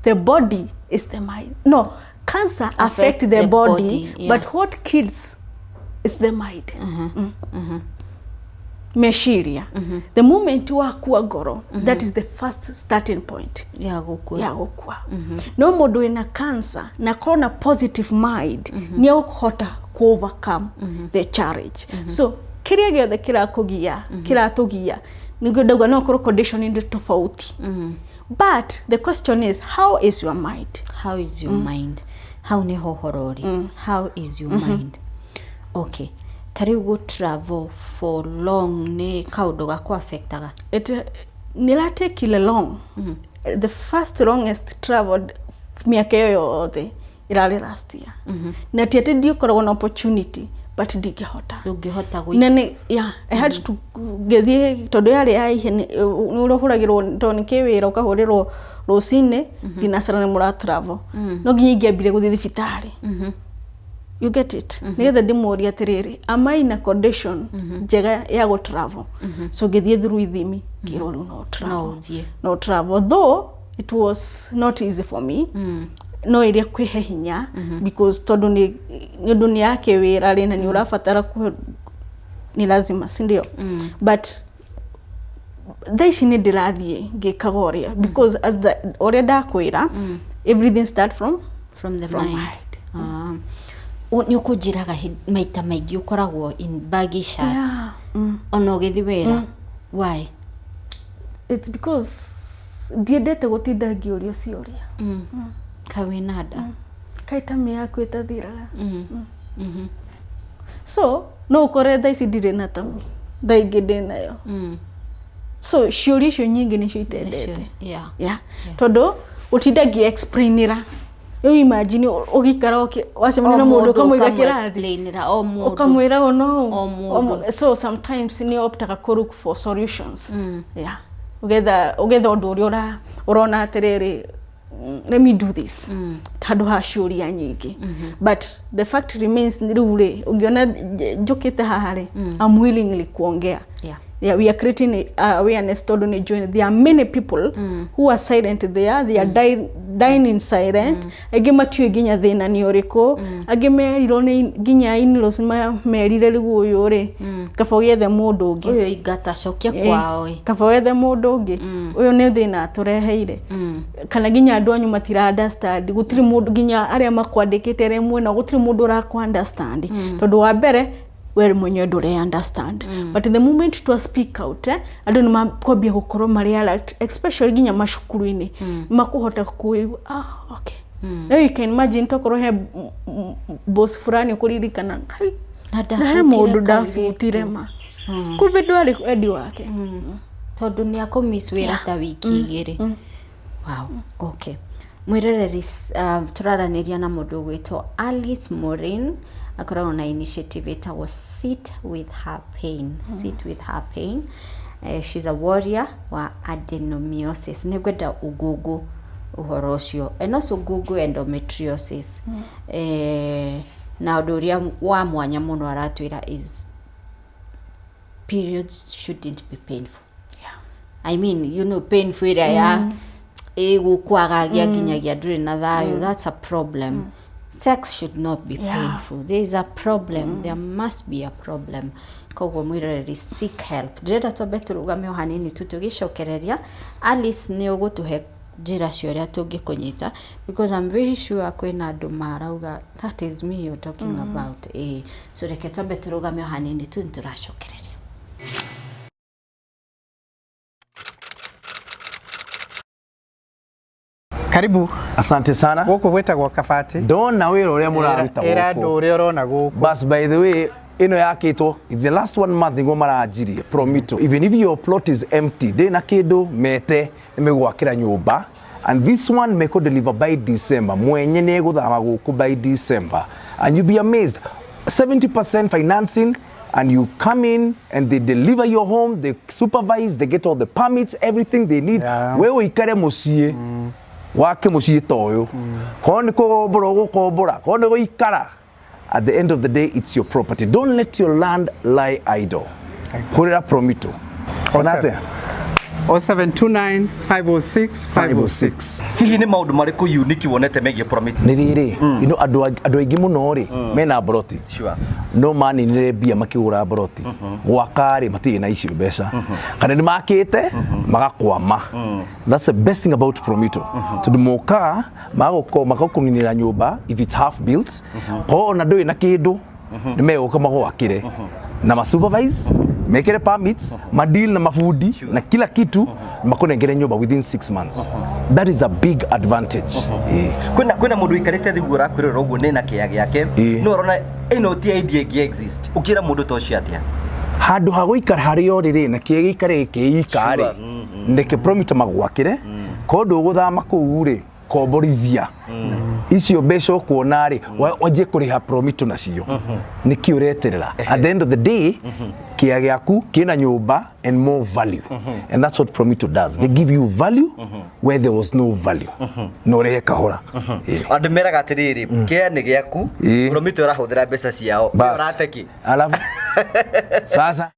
the body is the mind. No, cancer affect the body, but what kills is the mind. Meshiria. The moment you are goro, that is the first starting point. Ya gukua. No mundu ina cancer na kona positive mind ni hota ku overcome the challenge. So kiria giothe kiratugia nigo ndauga no koro condition indi tofauti. But the question is, how is your mind? How is your mind? How ni hohorori? How is your mind? Okay. Tari go travel for long ni kaundo ga ku affectaga. It nilate kile long. The first longest traveled miaka yoyothe irari last year. Na tiate ndio koragwo na opportunity but ndingihota nene I had to gethie tondu yari yaihe ni urohuragirwo toni kiwira ukahurirwo rucine dinasara ni mura travel no nginya ingiambire guthii thibitari. You get it? Nigetha ndimuria atiriri am I in a condition njega ya go travel? So gethie through ithimi kiro no travel though it was not easy for me. No iria kwihe hinya because tondu ni ndu ni yake wira ri na ni urafatara ku ni lazima sindio. But thaici ni ndirathie ngikagoria because as the oria ndakwira everything start from the mind. Ni ukujiraga maita maigi ukoragwo in baggy shirts ono gethi wira. Why? It's because ndiendete gutinda ngiorio cioria kawinada kaita miaka itathiraga. So no ukore thaici ndire na tamu thaingi ndinayo. So ciuria icio nyingi ni ciitendete. Tondu utinda ngi explainira. You imagine ugikara wacemania na mundu ukamwiga kirathi ukamwira no. So sometimes ni optaga ku look for solutions. Ugetha undu uria urona atiriri let me do this. Tadu ha ciuria nyingi. But the fact remains ni riu ri ungiona njukite haha ri I'm willingly kuongea. Yeah, we are creating awareness tondu ni join. There are many people who are silent there. They are dying in silent. Age matue ginya thina ni oriko. Age me irone ginya in-laws merire rigu uyu ri. Kaba uyethe mundu ungi. Uyu ingatacokia kwao. Kaba uyethe mundu ungi. Uyu ni thina atureheire. Kana ginya andu anyu matira understand. Gutiri mundu ginya aria makwandikite remwe na gutiri mundu urakwa understand. Tondu wa mbere where mwenye do they understand but the moment to speak out andu ni makwambia gukorwo mari alert, especially ginya mashukuru-ini makuhota kuigua okay now you can imagine tokorwo he boss fulani kuririkana na mundu ndafutire ma kumbe ndwari endi wake tondu ni akumiss wira ta wiki igiri. Wow, okay. Mwirereri turaraniria na mundu gwitwo Alice Morin akoragwo na initiative itagwo Sit With Her Pain. Sit With Her Pain. She's a warrior wa adenomyosis. Nigwenda ugugu uhoro ucio. And also Google endometriosis. Na undu uria wa mwanya muno aratwira is periods shouldn't be painful. Yeah. I mean, you know, painful ya gukwagagia ginyagia nduri na thayo. That's a problem. Sex should not be painful. There is a problem. There must be a problem. Koguo mwirereri seek help. Ndĩrenda twambe tũrũgame o hanini tu tũgĩcokereria. Alice nĩ ũgũtũhe njĩra cioria tũngĩkũnyita because I'm very sure kwĩna andũ marauga that is me you're talking about. So reke twambe tũrũgame o hanini tu nĩtũracokereria. Karibu. Asante sana. Guku gwetagwo kabati. Ndona wira uria muraruta guku. Era ndu uria urona guku. But by the way, ino yakitwo the last 1 month ngo maranjirie promito. Even if your plot is empty, ndina kindu mete nimegwakira nyumba and this one meko deliver by December. Mwenye ne guthama guku by December. And you be amazed. 70% financing and you come in and they deliver your home, they supervise, they get all the permits, everything they need. Wewe ikare mucie. Wake muciĩ ta ũyũ korwo nĩ kũgombora ũgũkombora korwo nĩ gũikara at the end of the day it's your property. Don't let your land lie idle. Hurĩra promito ona atĩa 0729 506 506. Hihi nĩ maũndũ marĩkũ unique wonete megie promito? Nĩ rĩrĩ you know andũ aingĩ mũno rĩ mena broti no maninire mbia makĩgũra broti gwaka rĩ matirĩ na icio mbeca kana nĩ makĩte magakwama. That's the best thing about promito. Tondũ moka magakũninĩra nyũmba if it's half built korwo ona ndũrĩ na kĩndũ nĩ megũka magwakĩre na supervise mekere permits madeal na mafundi na kila kitu makonengere nyumba within 6 months. That is a big advantage. Kwena mundu ikarite thigwo rakwirira uguo nina kia giake no urona ino ti idea gi exist ukira mundu toci atia handu ha guikara hari orire na kie gikare kiikare ndeke promito magwakire kondu guthama kuu ri komborithia icio mbeca kuona ri waje kuriha promito nacio niki ureterera at the end of the day kia giaku kina nyumba and more value and that's what promito does. They give you value where there was no value no rehe kahora andu meraga atiriri kia ni giaku promito irahuthira mbeca ciao urateki alafu sasa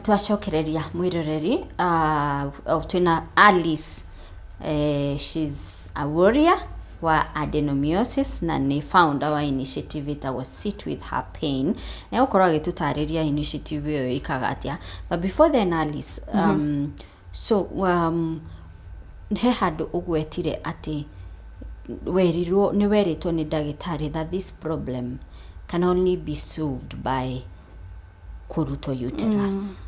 twacokereria mwiroreri twina Alice, she's a warrior wa ADENOMYOSIS na ni founder wa initiative ìtagwo Sit With Her Pain, na gukorwo agitutariria initiative iyo ikaga atia. But before then, Alice, he handu ugwetire ati werirwo ni weritwo ni ndagitari that this problem can only be solved by kuruto uterus.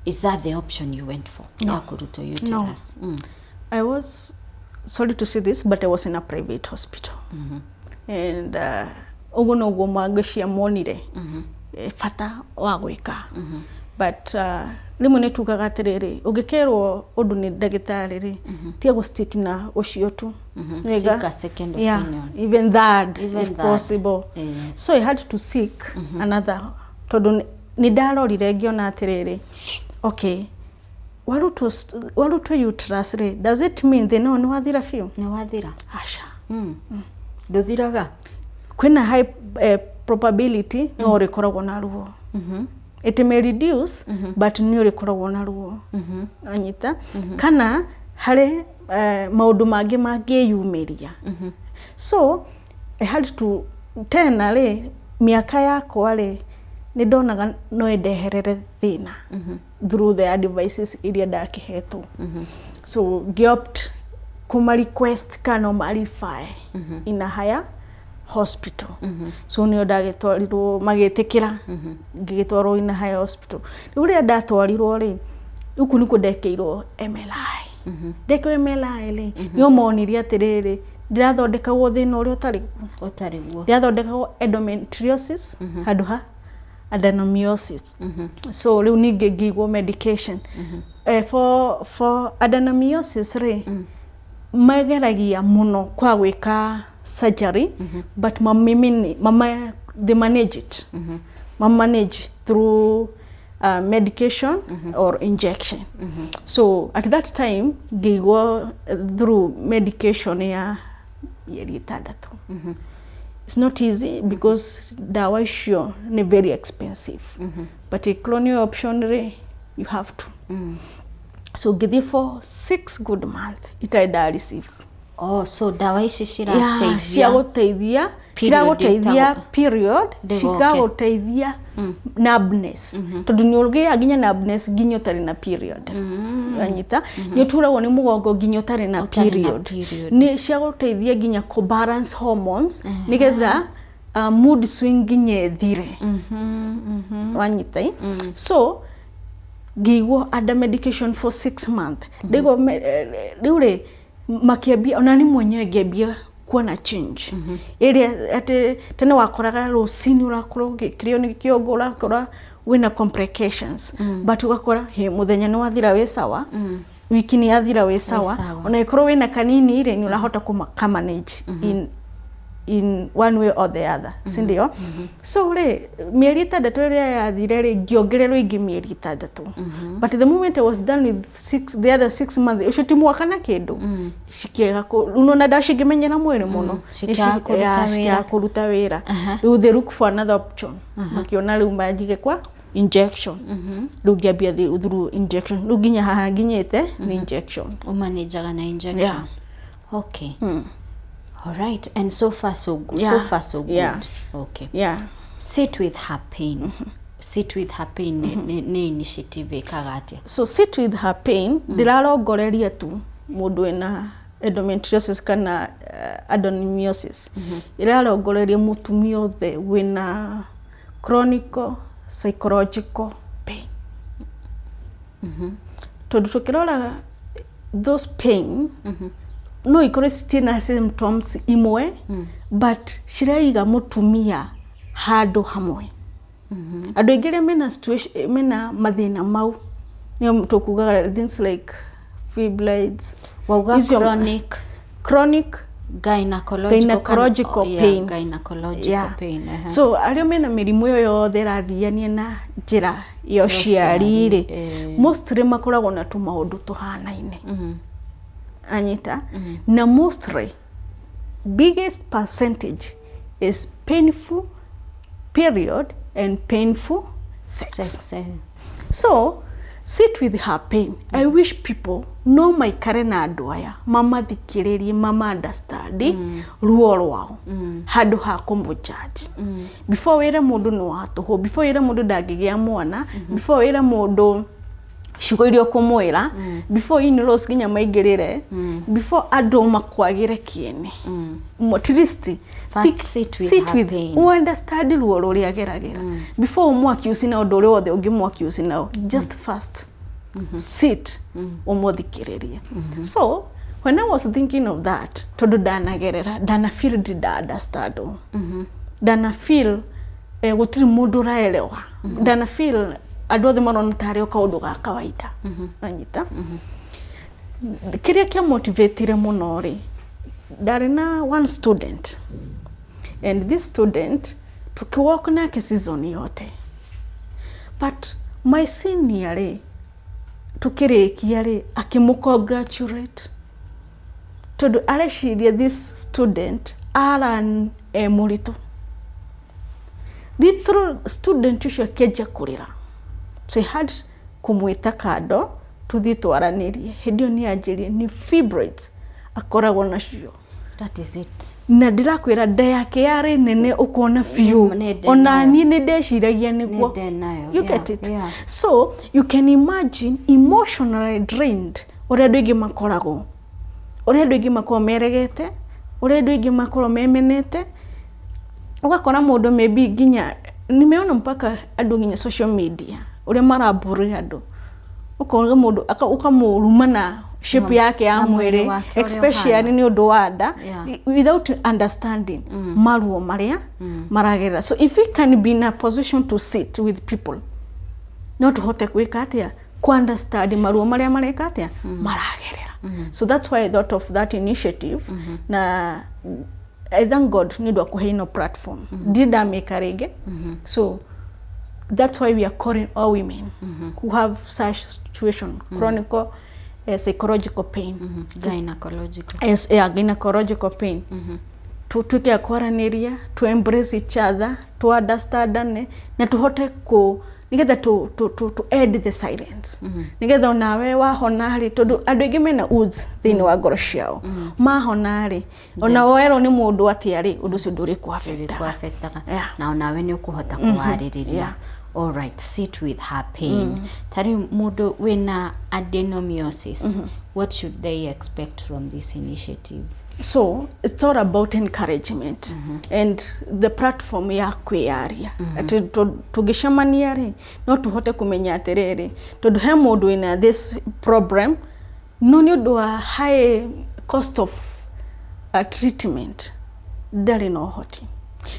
Is that the option you went for? No. Kuruto uterus. No. I was sorry to say this, but I was in a private hospital. And ugo no go magashia monire fata wa gwika. But rimwe ni tugaga atiriri ugikerwo undu ni ndagitari ri tia go stick na ucio tu. Seek a second opinion. Even that if possible. So I had to seek another. Tondu ni ndarorire ngiona atiriri, okay, waruto uterus ri, does it mean they no wathira fiu? Ni wathira. Asha. Nduthiraga. Kwina high probability no rikoragwo na ruo. It may reduce but no rikoragwo na ruo. Anyita kana hari maundu mangi mangiyumiria. So I had to tena ri miaka yakwa ri ni ndonaga no endeherere thina through the advices iria ndakihetwo. So giopt kuma request kana marify in a higher hospital. So ni ndagitwarirwo magitikira ngigitwarwo in a higher hospital. Riu ndatwarirwo ri uku niko ndekeirwo MLI. Ndekwo MLI ri nio monirie atiriri ndirathondekagwo thina uria utariguo. Ndirathondekagwo endometriosis handu ha adenomyosis. So riu ninge ngigwo medication. For adenomyosis ri mageragia muno kwa gwika surgery, but they manage it. Manage through medication or injection. So at that time ngigwo through medication ya yeri 6. It's not easy because dawa icio ni very expensive. But a clonal option you have to. So give for 6 good months itaida receive. Oh, so dawa ici cirateithia period, cirateithia numbness. Tondu ni urgia ginya numbness ginya utari na period. Anyita ni turagwo ni mugongo ginya utari na period. Ni cirateithia ginya ko balance hormones nigetha mood swing ginya thire. Anyita. So gigo under medication for 6 months. Digo diure makiambia onani mwenyewe ngiambia kuona change. Area ate tena wakoraga rucini urakorwo gikrio ni kiongo urakora wina complications. But ugakora he muthenya ni wathira we sawa. Wiki ni yathira we sawa. Ona ikorwo wina kanini ire ni urahota kumanage in one way or the other. Sindio? So mieri 6 iria yathire ri ngiongererwo ingi mieri 6. But the moment I was done with the other 6 months, ucio ti mwaka na kindu. Shikiega unona ndashigimenyera mwiri muno. Shikia kuruta wira. Riu they look for another option. Makiona riu majige kwa injection. Riu ngiambia through injection. Riu ginya haha nginyite ni injection. Umanajaga na injection. Yeah. Okay. All right, and so far so good. Yeah. So far so good. Yeah. Okay. Yeah. Sit With Her Pain. Sit With Her Pain ni initiative ikaga atia. So Sit With Her Pain ndirarongoreria tu mundu ena endometriosis kana adenomyosis. Irarongoreria mutumia othe wina chronic psychological pain. Tondu tukirora those pain no ikorwo citina symptoms imwe but ciraiga mutumia handu hamwe. Andu aingĩ mena situation mena mathina mau ni tukugaga things like fibroids, chronic gynecological pain. Gynecological pain. So ario mena mirimu yo yothe rathianie na njira yo ciari ri mostly makoragwo na tumaundu tuhanaine. Anyita na mostly biggest percentage is painful period and painful sex. So sit with her pain. I wish people no maikare na andu aya mamathikiririe mama understand ruo rwao handu ha kumujudge before wira mundu no hatuho before wira mundu ndagigia mwana before wira mundu ciugo irio kumwira before in-laws ginya maingirire before andu makwagire kiene at least sit with pain. Understand ruo ruria geragera before umwakiusi na undu uria wothe ungimwakiusi nao just fast sit umuthikiririe. So when I was thinking of that, tondu ndanagerera ndana feel did understand ndana feel gutiri mundu raelewa ndana feel andu othe marona tari kaundu ga kawaida nanyita kiria kia motivateire muno ri ndari na one student and this student tukiwalk nake season yote but my senior ri tukirikia ri akimukongratulate tondu areshiria this student aran murito little student ucio keja kurira so I had kumwita kado tuthi twaranirie hindio ni anjirie ni fibroids akoragwo nacio. That is it. Na ndirakwira nda yake yari nene ukona fiu ona ni ndeciragia niguo you get it so you can imagine emotionally drained ore andu ingi makoragwo ore andu ingi makoro meregete ore andu ingi makoro memenete ugakora mundu maybe ginya nimeona mpaka andu ginya social media ore maraburu andu ukona mundu ukamuruma na shape yake ya mwiri especially ni undu wa nda without understanding maruo maria maragera. So if we can be in a position to sit with people not hote kwika atia ku understand maruo maria mareka atia maragerera. So that's why I thought of that initiative na I thank God ni ndo kuheino platform did I make a rege so that's why we are calling all women who have such situation chronic psychological pain gynecological gynecological pain tuke akwaraniria to embrace each other to understand na tuhote ku nigetha to end the silence nigetha onawe wahona ri tondu andu ingi mena uzi thini wa ngoro ciao mahona ri ona woero ni mundu atiari undu ucio nduri ku affect na onawe ni ukuhota kuwaririria. All right, sit with her pain. Tari mundu wina adenomyosis, what should they expect from this initiative? So it's all about encouragement and the platform ya kwiaria ati tugicamania ri no tuhote kumenya atiriri tondu he mundu ina this problem no ni undu wa high cost of treatment ndari no hoti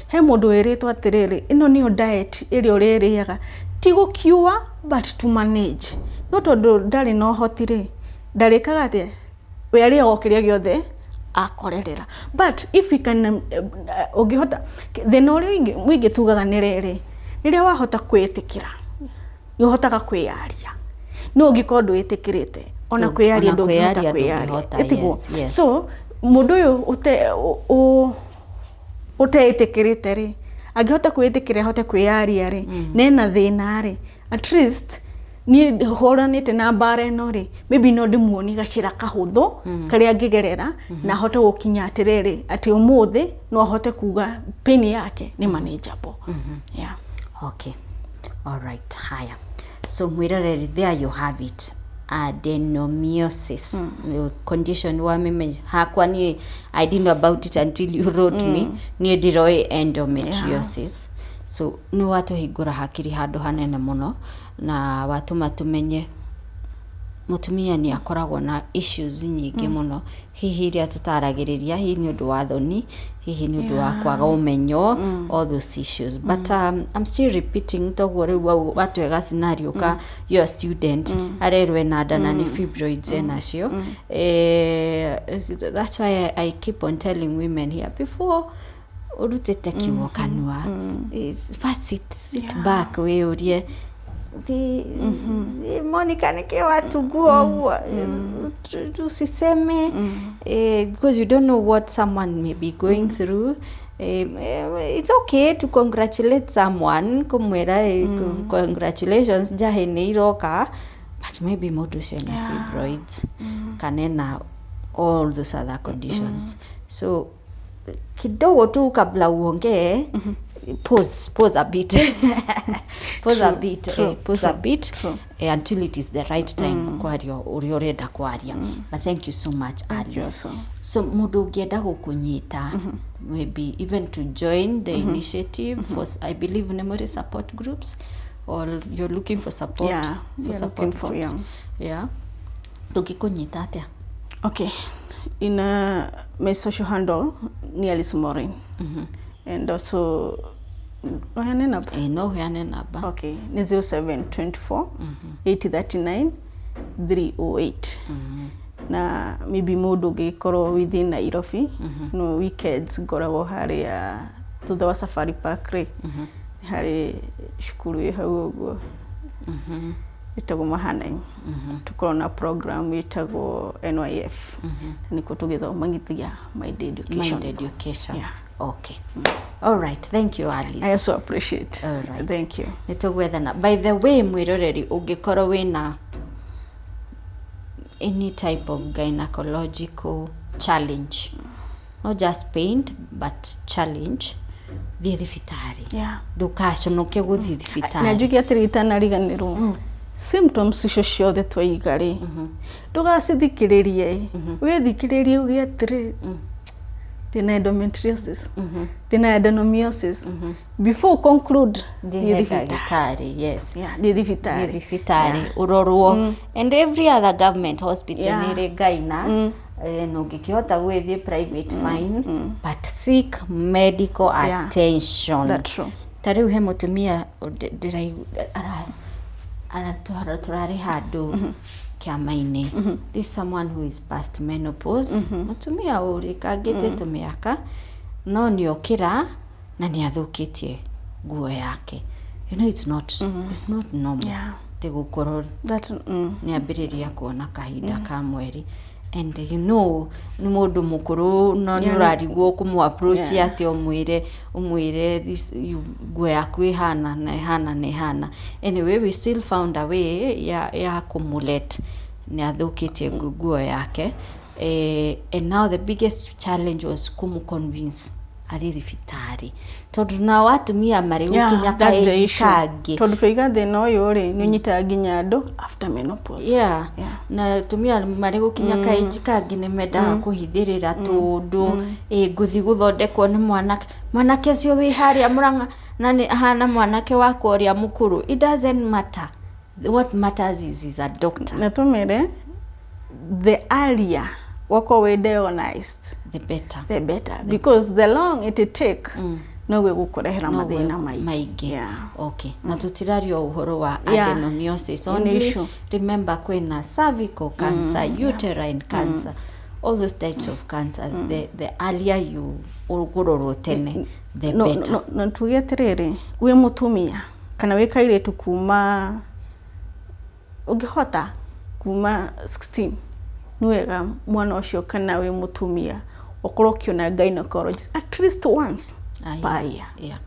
he mundu eritwa atiriri ino ni diet iri uririaga ti gukiwa but to manage no tondu ndari no hoti ri ndarikaga ati we aria okiria giothe akorerera but if we can ogihota then ori mwingi tugaga nirere riria wahota kwitikira ni hotaga kwiaria no ugikondu itikirite ona kwiaria ndungihota kwiaria etigo so mundu uyu uteitikirite ri agihota kwitikira hote kwiaria ri nena thina ri at least ni horanite na bare no ri maybe no ndimuoni gacira kahuthu karia ngigerera na hote gukinya atiriri ati umuthi no hote kuga pain yake ni manageable. Yeah, okay, all right. Haya, so mwirereri, there you have it, adenomyosis condition wa meme hakwa ni I didn't know about it until you wrote me ni diroi endometriosis. So ni watu higura hakiri handu hanene muno na watu matumenye mutumia ni akoragwo na issues nyingi muno hihi iria tutaragiriria hihi ni undu wa thoni hihi ni undu wa kwaga umenyo all those issues but I'm still repeating toguo riu watu ega scenario ka your student arerwe na dana ni fibroids enacio that's why I keep on telling women here before urutete kiwo kanua is sit back we urie the Monica nike watu guo tusiseme because you don't know what someone may be going through It's okay to congratulate someone kumwira congratulations jahe ni iroka, but maybe mundu ucio ena fibroids kanena all those other conditions. So kidogo tu kabla uongee pause a bit pause a bit until it is the right time kwaria uri urenda kwaria. But thank you so much, Alice. So mundu ungienda gukunyita maybe even to join the initiative for, I believe, memory support groups, or you're looking for support for support groups. Tukikunyita atia? Okay, in my social handle ni Alice Morin. And also wheane number? No wheane number. Okay, ni 0724 839 308. Na maybe mundu gikorwo within Nairobi, no weekends ngoragwo haria thutha wa Safari Park ri hari shukuru hau uguo ìtagwo mahanaini. Tukorwo na program ìtagwo NYF. Niko tugithomithia mind education. Yeah. Okay. All right. Thank you, Alice. I also appreciate. All right. Thank you. Nitugwethana. By the way, mwiroreri ungikorwo wina any type of gynecological challenge, not just pain but challenge, thie thibitari. Ndukaconoke guthii thibitari. Na njugi atiri itanariganirwo. Symptoms icio ciothe twaiga ri ndugacithikiririe withikiririe ugi atiri ndina endometriosis ndina adenomyosis before conclude the thibitari. Yes, the thibitari urorwo. And every other government hospital nire gaina no ngikihota gwithie private fine, but seek medical attention. That's true. Tariu he mutumia turari handu kiama-ini. This is someone who is past menopause. Mutumia urikangite tumiaka no ni okira na ni athukitie nguo yake. You know, it's not normal. Tegukoro ni ambiriria kuona kahinda ka mweri. And you know, ni mundu mukuru no ni urarigwo kumu approach ati umwire this nguo yaku ihana na ihana. Anyway, we still found a way ya kumulet ni athukitie nguo yake. And now the biggest challenge was convince ari thibitari tondu na watumia mari gukinya kae kangi tondu feiga thina uyu ri ni unyita nginya andu after menopause. Na tumia mari gukinya kae kangi ni menda kuhithirira tundu nguthi guthondekwo ni mwanake ucio wi haria Murang'a na ni hana mwanake wako uria mukuru. It doesn't matter. What matters is a doctor. Na tumire the earlier wako we diagnosed, the better. Because the long it take no we gukorehera mathina maigi. Okay. Na tutirario uhoro wa adenomyosis only. Remember kwena cervical cancer, uterine cancer, all those types of cancers. The earlier you urugororo tene, the better. No tugeterere we mutumia kana we kairetu kuma ugihota kuma 16 nuega mwana ucio kana we mutumia okorwo kiona gynecologist at least once per year.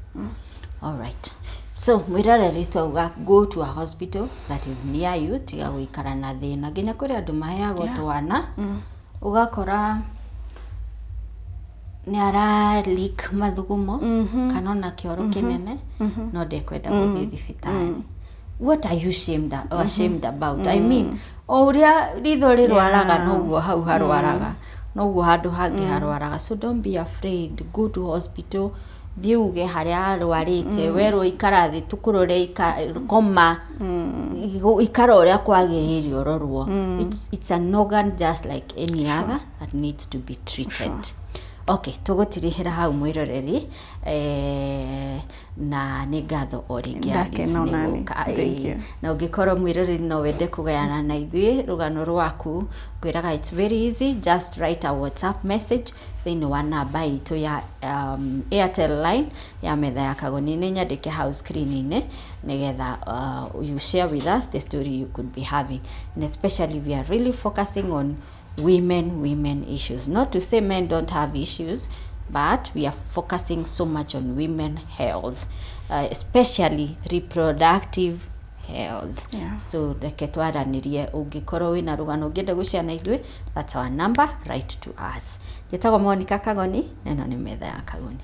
All right. So mwirareri twauga go to a hospital that is near you tiga guikara na thina nginya kuri andu maheagwo twana ugakora ni ara leak mathugumo kana na kioro kinene no ndekwenda guthii thibitari. What are you ashamed about? I mean, uria ritho rirwaraga noguo hau harwaraga noguo handu hangi harwaraga. So don't be afraid, go to hospital. Thiuge haria arwarite werwo ikara thi tukurore koma ikara uria kwagiririo rorwo. It's an organ just like any other that needs to be treated. Okay, tugutirihira hau mwiroreri na ni ngatho oringi Alice niguka na ungikorwo mwiroreri no wende kugayana na ithuĩ rugano rwaku ngwiraga it's very easy, just write a WhatsApp message then wa namba itu ya Airtel line ya Metha ya Kagoni ni nyandike house screen nigetha you share with us the story you could be having, and especially we are really focusing on women issues. Not to say men don't have issues, but we are focusing so much on women health, especially reproductive health. So reke twaranirie ungikorwo wina rugano ngienda guciana ithui, that's our number, write to us. Njĩtagwo Monica Kagoni, na ĩno nĩ metha ya Kagoni.